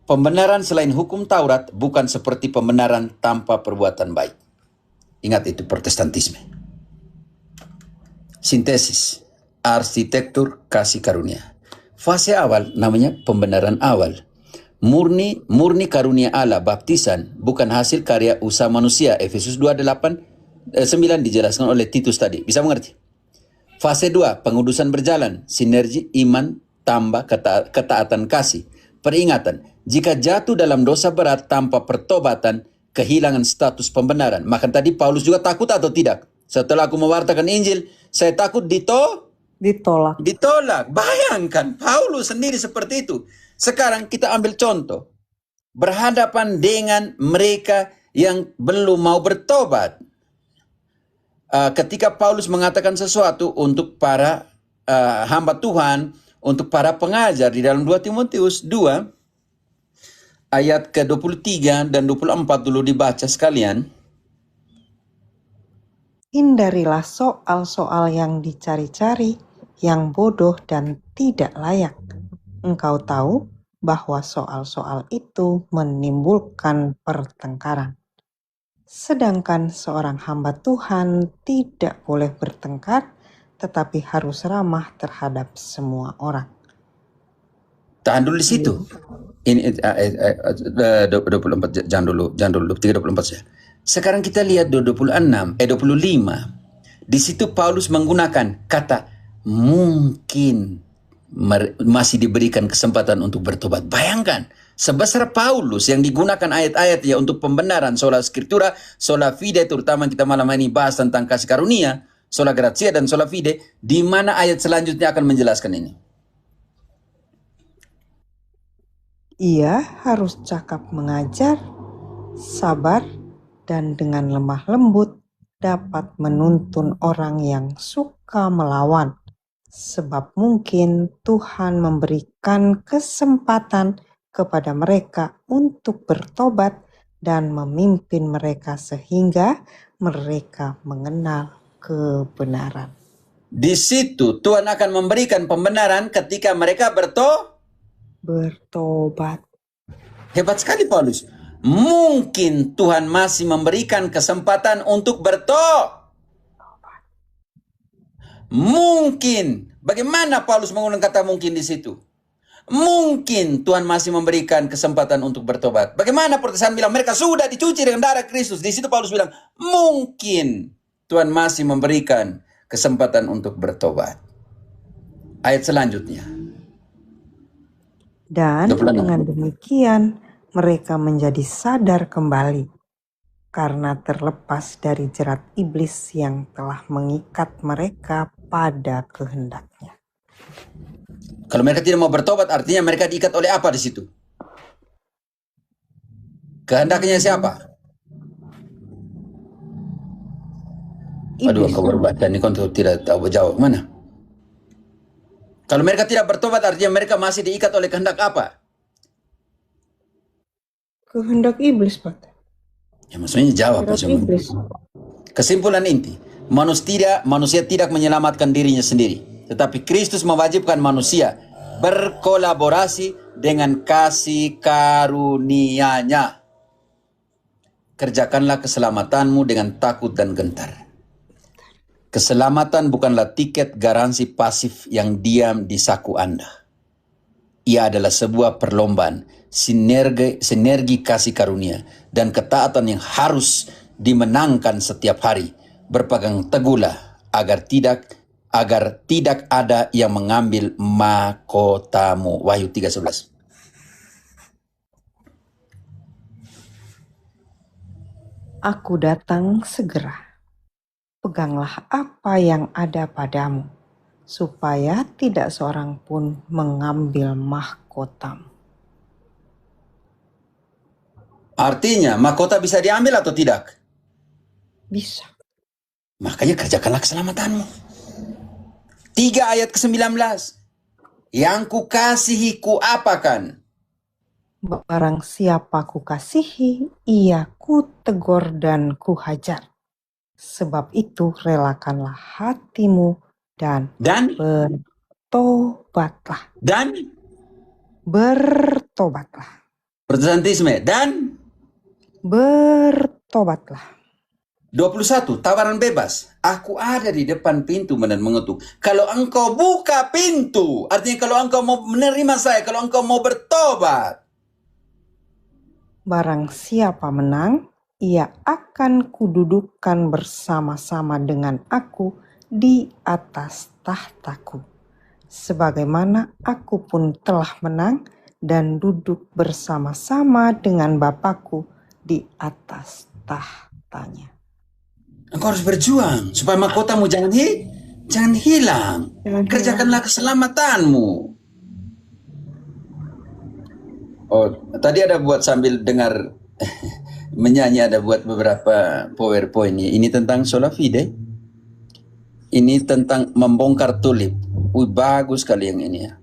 Pembenaran selain hukum Taurat bukan seperti pembenaran tanpa perbuatan baik. Ingat itu Protestantisme. Sintesis, arsitektur kasih karunia. Fase awal namanya pembenaran awal. Murni karunia Allah, baptisan, bukan hasil karya usaha manusia. Efesus 2:8 9 dijelaskan oleh Titus tadi. Bisa mengerti? Fase 2, pengudusan berjalan, sinergi iman tambah ketaatan kasih. Peringatan, jika jatuh dalam dosa berat tanpa pertobatan, kehilangan status pembenaran. Maka tadi Paulus juga takut atau tidak? Setelah aku mewartakan Injil, saya takut Ditolak. Bayangkan, Paulus sendiri seperti itu. Sekarang kita ambil contoh. Berhadapan dengan mereka yang belum mau bertobat. Ketika Paulus mengatakan sesuatu untuk para hamba Tuhan, untuk para pengajar di dalam 2 Timotius 2 ayat ke-23 dan 24 dulu dibaca sekalian. Hindarilah soal-soal yang dicari-cari, yang bodoh dan tidak layak. Engkau tahu bahwa soal-soal itu menimbulkan pertengkaran. Sedangkan seorang hamba Tuhan tidak boleh bertengkar, tetapi harus ramah terhadap semua orang. Tahan dulu di situ. Ini 24, jangan dulu 3:24 saja. Sekarang kita lihat 25. Di situ Paulus menggunakan kata mungkin masih diberikan kesempatan untuk bertobat. Bayangkan, sebesar Paulus yang digunakan ayat-ayat ya untuk pembenaran sola scriptura, sola fide, terutama kita malam ini bahas tentang kasih karunia, sola gratia dan sola fide, di mana ayat selanjutnya akan menjelaskan ini. Ia harus cakap mengajar, sabar, dan dengan lemah lembut dapat menuntun orang yang suka melawan. Sebab mungkin Tuhan memberikan kesempatan kepada mereka untuk bertobat dan memimpin mereka sehingga mereka mengenal kebenaran. Di situ Tuhan akan memberikan pembenaran ketika mereka Bertobat. Hebat sekali Paulus. Mungkin Tuhan masih memberikan kesempatan untuk Mungkin. Bagaimana Paulus menggunakan kata mungkin di situ? Mungkin Tuhan masih memberikan kesempatan untuk bertobat. Bagaimana Protestan bilang mereka sudah dicuci dengan darah Kristus. Di situ Paulus bilang mungkin Tuhan masih memberikan kesempatan untuk bertobat. Ayat selanjutnya. Dan 26. dengan demikian mereka menjadi sadar kembali karena terlepas dari jerat iblis yang telah mengikat mereka pada kehendaknya. Kalau mereka tidak mau bertobat, artinya mereka diikat oleh apa di situ? Kehendaknya siapa? Aduh, Iblis. kau berbaca ini kau tidak tahu jawab mana? Kalau mereka tidak bertobat, artinya mereka masih diikat oleh kehendak apa? Kehendak iblis, Pak. Ya maksudnya jawab. Jerat iblis. Kesimpulan inti, manusia tidak menyelamatkan dirinya sendiri, tetapi Kristus mewajibkan manusia berkolaborasi dengan kasih karunia-Nya. kerjakanlah keselamatanmu dengan takut dan gentar. Keselamatan bukanlah tiket garansi pasif yang diam di saku Anda. Ia adalah sebuah perlombaan, sinergi kasih karunia, dan ketaatan yang harus dimenangkan setiap hari. Berpegang teguhlah agar tidak ada yang mengambil mahkotamu. Wahyu 3:11. Aku datang segera. Peganglah apa yang ada padamu, supaya tidak seorang pun mengambil mahkotamu. Artinya, mahkota bisa diambil atau tidak? Bisa. Makanya kerjakanlah keselamatanmu. 3 ayat ke-19. Yang kukasihi kuapakan. Barang siapa kukasihi, ia kutegur dan kuhajar. Sebab itu relakanlah hatimu dan bertobatlah. Bertobatlah. Protestantisme dan Bertobatlah. 21, tawaran bebas. Aku ada di depan pintu dan mengetuk. Kalau engkau buka pintu, artinya kalau engkau mau menerima saya, kalau engkau mau bertobat. Barang siapa menang, ia akan kududukkan bersama-sama dengan aku di atas tahtaku. Sebagaimana aku pun telah menang dan duduk bersama-sama dengan Bapakku di atas tahtanya. Engkau harus berjuang supaya mahkotamu jangan hilang. Kerjakanlah keselamatanmu. Oh, tadi ada buat sambil dengar menyanyi, ada buat beberapa PowerPoint. Ini tentang sola fide. Ini tentang membongkar tulip. Bagus sekali yang ini ya.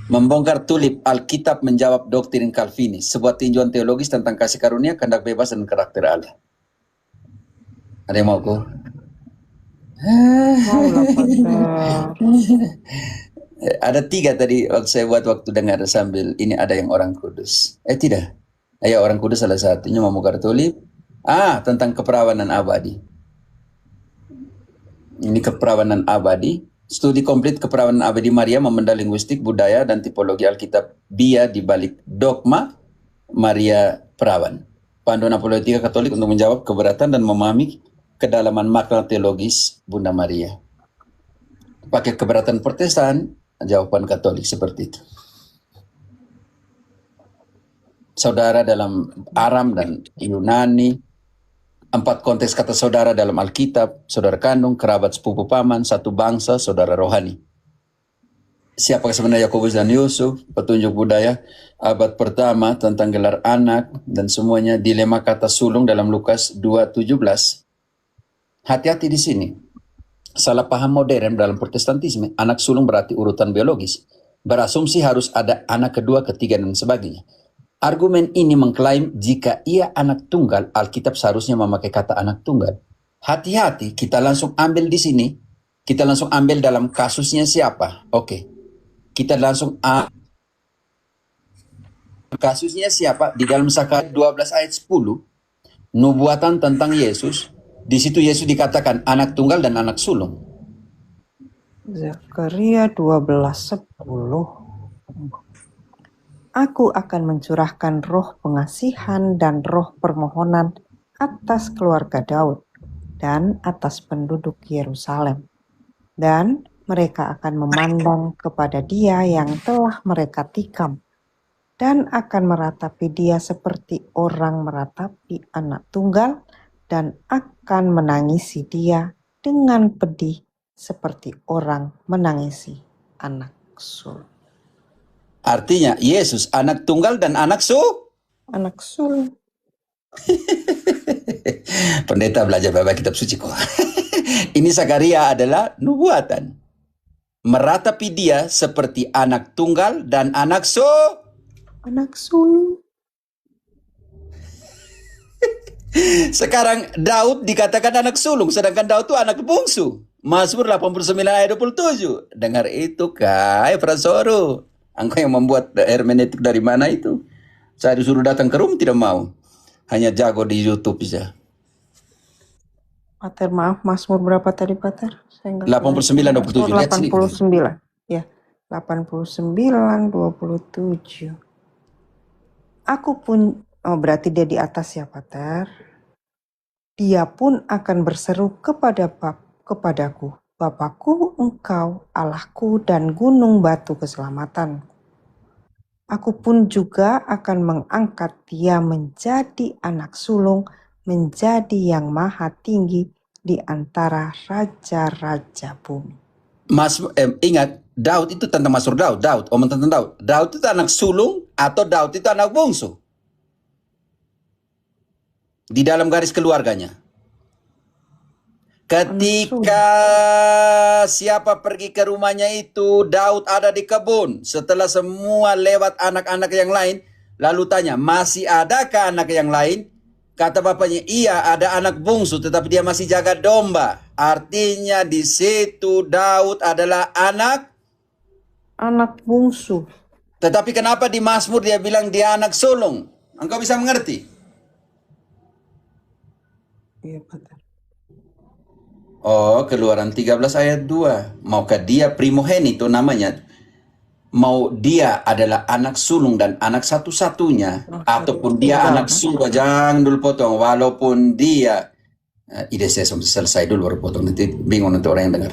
Membongkar tulip, Alkitab menjawab doktrin Calvinis, sebuah tinjauan teologis tentang kasih karunia, kehendak bebas, dan karakter Allah. Ada yang mau ku? Ada 3 tadi waktu saya buat waktu dengar sambil ini ada yang orang kudus. Tidak. Ya orang kudus salah satunya membongkar tulip. Tentang keperawanan abadi. Ini keperawanan abadi. Studi komplit keperawanan abadi Maria, membedah linguistik, budaya, dan tipologi Alkitab Bia di balik dogma Maria Perawan. Panduan apologetika Katolik untuk menjawab keberatan dan memahami kedalaman makna teologis Bunda Maria. Pakai keberatan Protestan, jawaban Katolik seperti itu. Saudara dalam Aram dan Yunani, 4 konteks kata saudara dalam Alkitab, saudara kandung, kerabat, sepupu, paman, satu bangsa, saudara rohani. Siapa sebenarnya Yakobus dan Yusuf, petunjuk budaya, abad pertama tentang gelar anak, dan semuanya dilema kata sulung dalam Lukas 2:17. Hati-hati di sini. Salah paham modern dalam Protestantisme, anak sulung berarti urutan biologis. Berasumsi harus ada anak kedua, ketiga, dan sebagainya. Argumen ini mengklaim jika ia anak tunggal, Alkitab seharusnya memakai kata anak tunggal. Hati-hati, kita langsung ambil di sini. Kita langsung ambil dalam kasusnya siapa? Oke. Kita langsung kasusnya siapa? Di dalam Zakaria 12 ayat 10, nubuatan tentang Yesus. Di situ Yesus dikatakan anak tunggal dan anak sulung. Zakaria 12:10. Aku akan mencurahkan roh pengasihan dan roh permohonan atas keluarga Daud dan atas penduduk Yerusalem. Dan mereka akan memandang kepada Dia yang telah mereka tikam dan akan meratapi Dia seperti orang meratapi anak tunggal dan akan menangisi Dia dengan pedih seperti orang menangisi anak sulung. Artinya Yesus anak tunggal dan anak sulung. Pendeta belajar baca kitab suci kok. Ini Zakaria adalah nubuatan. Meratapi Dia seperti anak tunggal dan anak sulung. Sekarang Daud dikatakan anak sulung, sedangkan Daud itu anak bungsu. Mazmur 89 ayat 27. Dengar itu kai Prasoro. Engkau yang membuat hermeneutik dari mana itu? Saya disuruh datang ke rumah tidak mau. hanya jago di YouTube saja. Pater, maaf, Mazmur berapa tadi, Pater? Saya nggak 89 27. Lihat sini. 89. Ya, 89 27. Aku pun, oh berarti dia di atas ya, Pater. Dia pun akan berseru kepadaku, Bapakku, Engkau, Allahku dan gunung batu keselamatan. Aku pun juga akan mengangkat dia menjadi anak sulung, menjadi yang maha tinggi di antara raja-raja bumi. Ingat, Daud itu tentang Mazmur Daud, omong tentang Daud. Daud itu anak sulung atau Daud itu anak bungsu? Di dalam garis keluarganya. Ketika siapa pergi ke rumahnya itu, Daud ada di kebun. Setelah semua lewat anak-anak yang lain, lalu tanya, masih adakah anak yang lain? Kata bapaknya, iya ada anak bungsu, tetapi dia masih jaga domba. Artinya di situ Daud adalah anak bungsu. Tetapi kenapa di Mazmur dia bilang dia anak sulung? Engkau bisa mengerti? Iya, Pater. Oh, Keluaran 13 ayat 2. Maukah dia primogenito namanya? Mau dia adalah anak sulung dan anak satu-satunya, ataupun dia anak sulung, jangan dulu potong, walaupun dia ide saya selesai dulu baru potong, nanti bingung nanti orang yang dengar.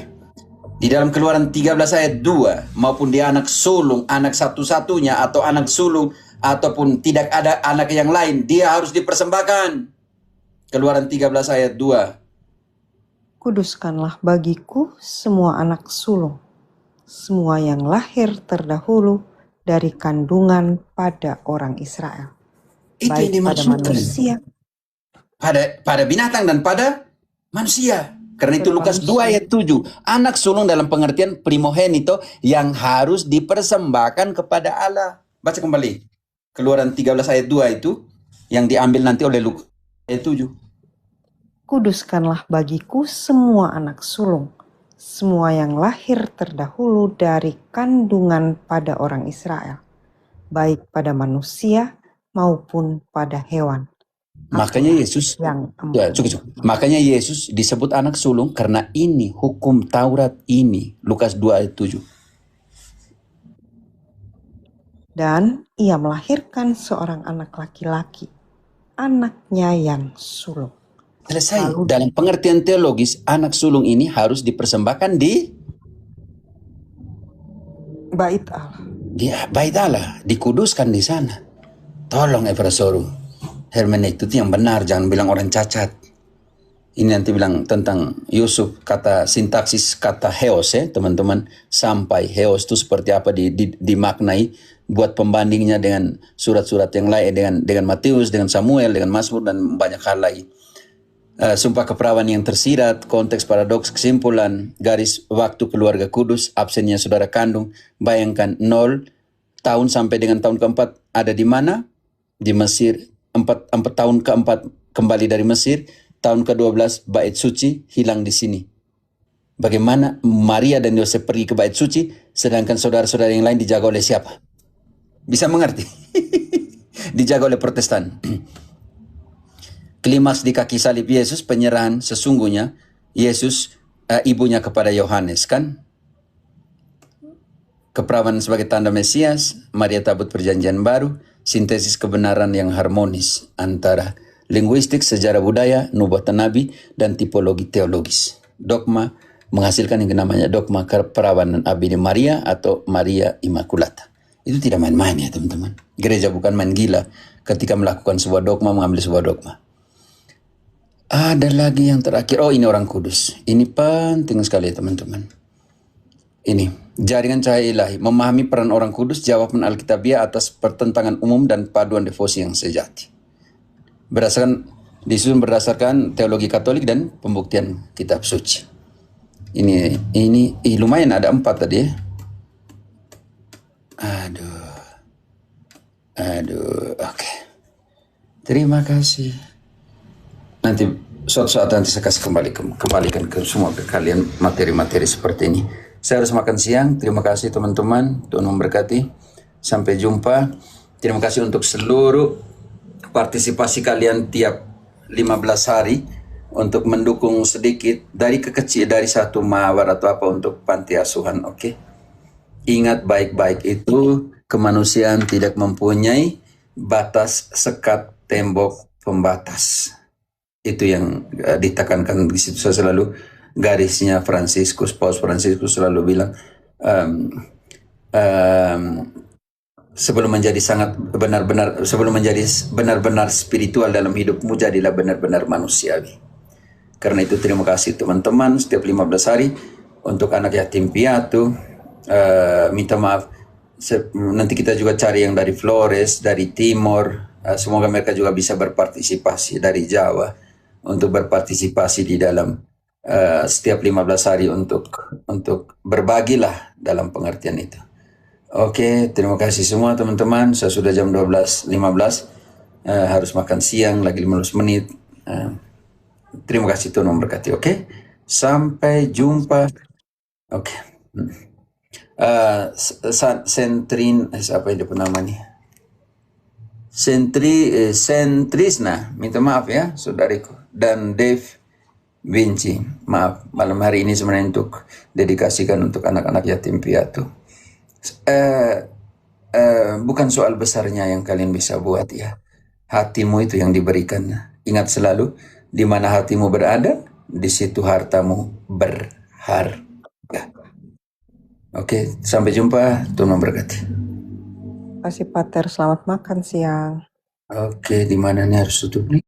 Di dalam Keluaran 13 ayat 2, maupun dia anak sulung, anak satu-satunya, atau anak sulung, ataupun tidak ada anak yang lain, dia harus dipersembahkan. Keluaran 13 ayat 2. Kuduskanlah bagiku semua anak sulung, semua yang lahir terdahulu dari kandungan pada orang Israel, Itu baik yang pada dimaksudkan. manusia, Pada binatang dan pada manusia. Karena itu Lukas 2 ayat 7. Anak sulung dalam pengertian primogenito yang harus dipersembahkan kepada Allah. Baca kembali. Keluaran 13 ayat 2 itu yang diambil nanti oleh Lukas ayat 7. Kuduskanlah bagiku semua anak sulung, semua yang lahir terdahulu dari kandungan pada orang Israel, baik pada manusia maupun pada hewan. Makanya Yesus Makanya Yesus disebut anak sulung karena ini hukum Taurat ini. Lukas 2 ayat 7. Dan ia melahirkan seorang anak laki-laki, anaknya yang sulung. Selesai. Dalam pengertian teologis, anak sulung ini harus dipersembahkan di Bait Allah. Di bait Allah, dikuduskan di sana. Tolong Efrasorum, hermeneutik itu yang benar, jangan bilang orang cacat. Ini nanti bilang tentang Yusuf, kata sintaksis kata heos ya teman-teman, sampai heos itu seperti apa dimaknai, buat pembandingnya dengan surat-surat yang lain, dengan Matius, dengan Samuel, dengan Mazmur dan banyak hal lain. Sumpah keperawan yang tersirat, konteks paradoks, kesimpulan, garis waktu keluarga kudus, absennya saudara kandung. Bayangkan 0 tahun sampai dengan tahun keempat ada di mana? Di Mesir. 4 tahun keempat kembali dari Mesir. Tahun ke-12 bait suci hilang di sini. Bagaimana Maria dan Yosef pergi ke bait suci, sedangkan saudara-saudara yang lain dijaga oleh siapa? Bisa mengerti? Dijaga oleh Protestan. Klimaks di kaki salib Yesus, penyerahan sesungguhnya Yesus ibunya kepada Yohanes kan? Keperawanan sebagai tanda Mesias, Maria tabut perjanjian baru, sintesis kebenaran yang harmonis antara linguistik, sejarah budaya, nubuatan nabi, dan tipologi teologis. Dogma menghasilkan yang namanya dogma keperawanan Abdi Maria atau Maria Immaculata. Itu tidak main-main ya teman-teman. Gereja bukan main gila ketika melakukan sebuah dogma, mengambil sebuah dogma. Ada lagi yang terakhir. Oh, ini orang kudus. Ini penting sekali teman-teman. Ini jaringan cahaya ilahi, memahami peran orang kudus, jawaban Alkitabiah atas pertentangan umum dan paduan devosi yang sejati. Disusun berdasarkan teologi Katolik dan pembuktian kitab suci. Ini lumayan ada 4 tadi ya. Aduh, oke. Terima kasih. Nanti suatu saat nanti saya kasih kembalikan ke semua ke kalian materi-materi seperti ini. Saya harus makan siang. Terima kasih teman-teman. Tuhan memberkati. Sampai jumpa. Terima kasih untuk seluruh partisipasi kalian tiap 15 hari untuk mendukung sedikit dari kekecil dari satu mawar atau apa untuk panti asuhan, oke? Ingat baik-baik itu kemanusiaan tidak mempunyai batas, sekat, tembok, pembatas. Itu yang ditekankan di situ. Saya selalu garisnya Paus Fransiskus selalu bilang sebelum menjadi benar-benar spiritual dalam hidupmu, jadilah benar-benar manusiawi. Karena itu terima kasih teman-teman setiap 15 hari untuk anak yatim piatu. Minta maaf, nanti kita juga cari yang dari Flores, dari Timor. Semoga mereka juga bisa berpartisipasi dari Jawa untuk berpartisipasi di dalam setiap 15 hari untuk berbagilah dalam pengertian itu. Oke, terima kasih semua teman-teman. Saya sudah jam 12.15, harus makan siang lagi 15 menit. Terima kasih, Tuhan memberkati. Oke, sampai jumpa. Oke. Sentrin, apa yang dia namanya? Sentrisna, minta maaf ya saudariku, dan Dave Vinci, maaf malam hari ini sebenarnya untuk dedikasikan untuk anak-anak yatim piatu. Bukan soal besarnya yang kalian bisa buat ya, hatimu itu yang diberikan. Ingat selalu, di mana hatimu berada, di situ hartamu berharga. Oke, sampai jumpa. Tuhan memberkati. Terima kasih Pater, selamat makan siang. Oke, di mana nih harus tutup nih?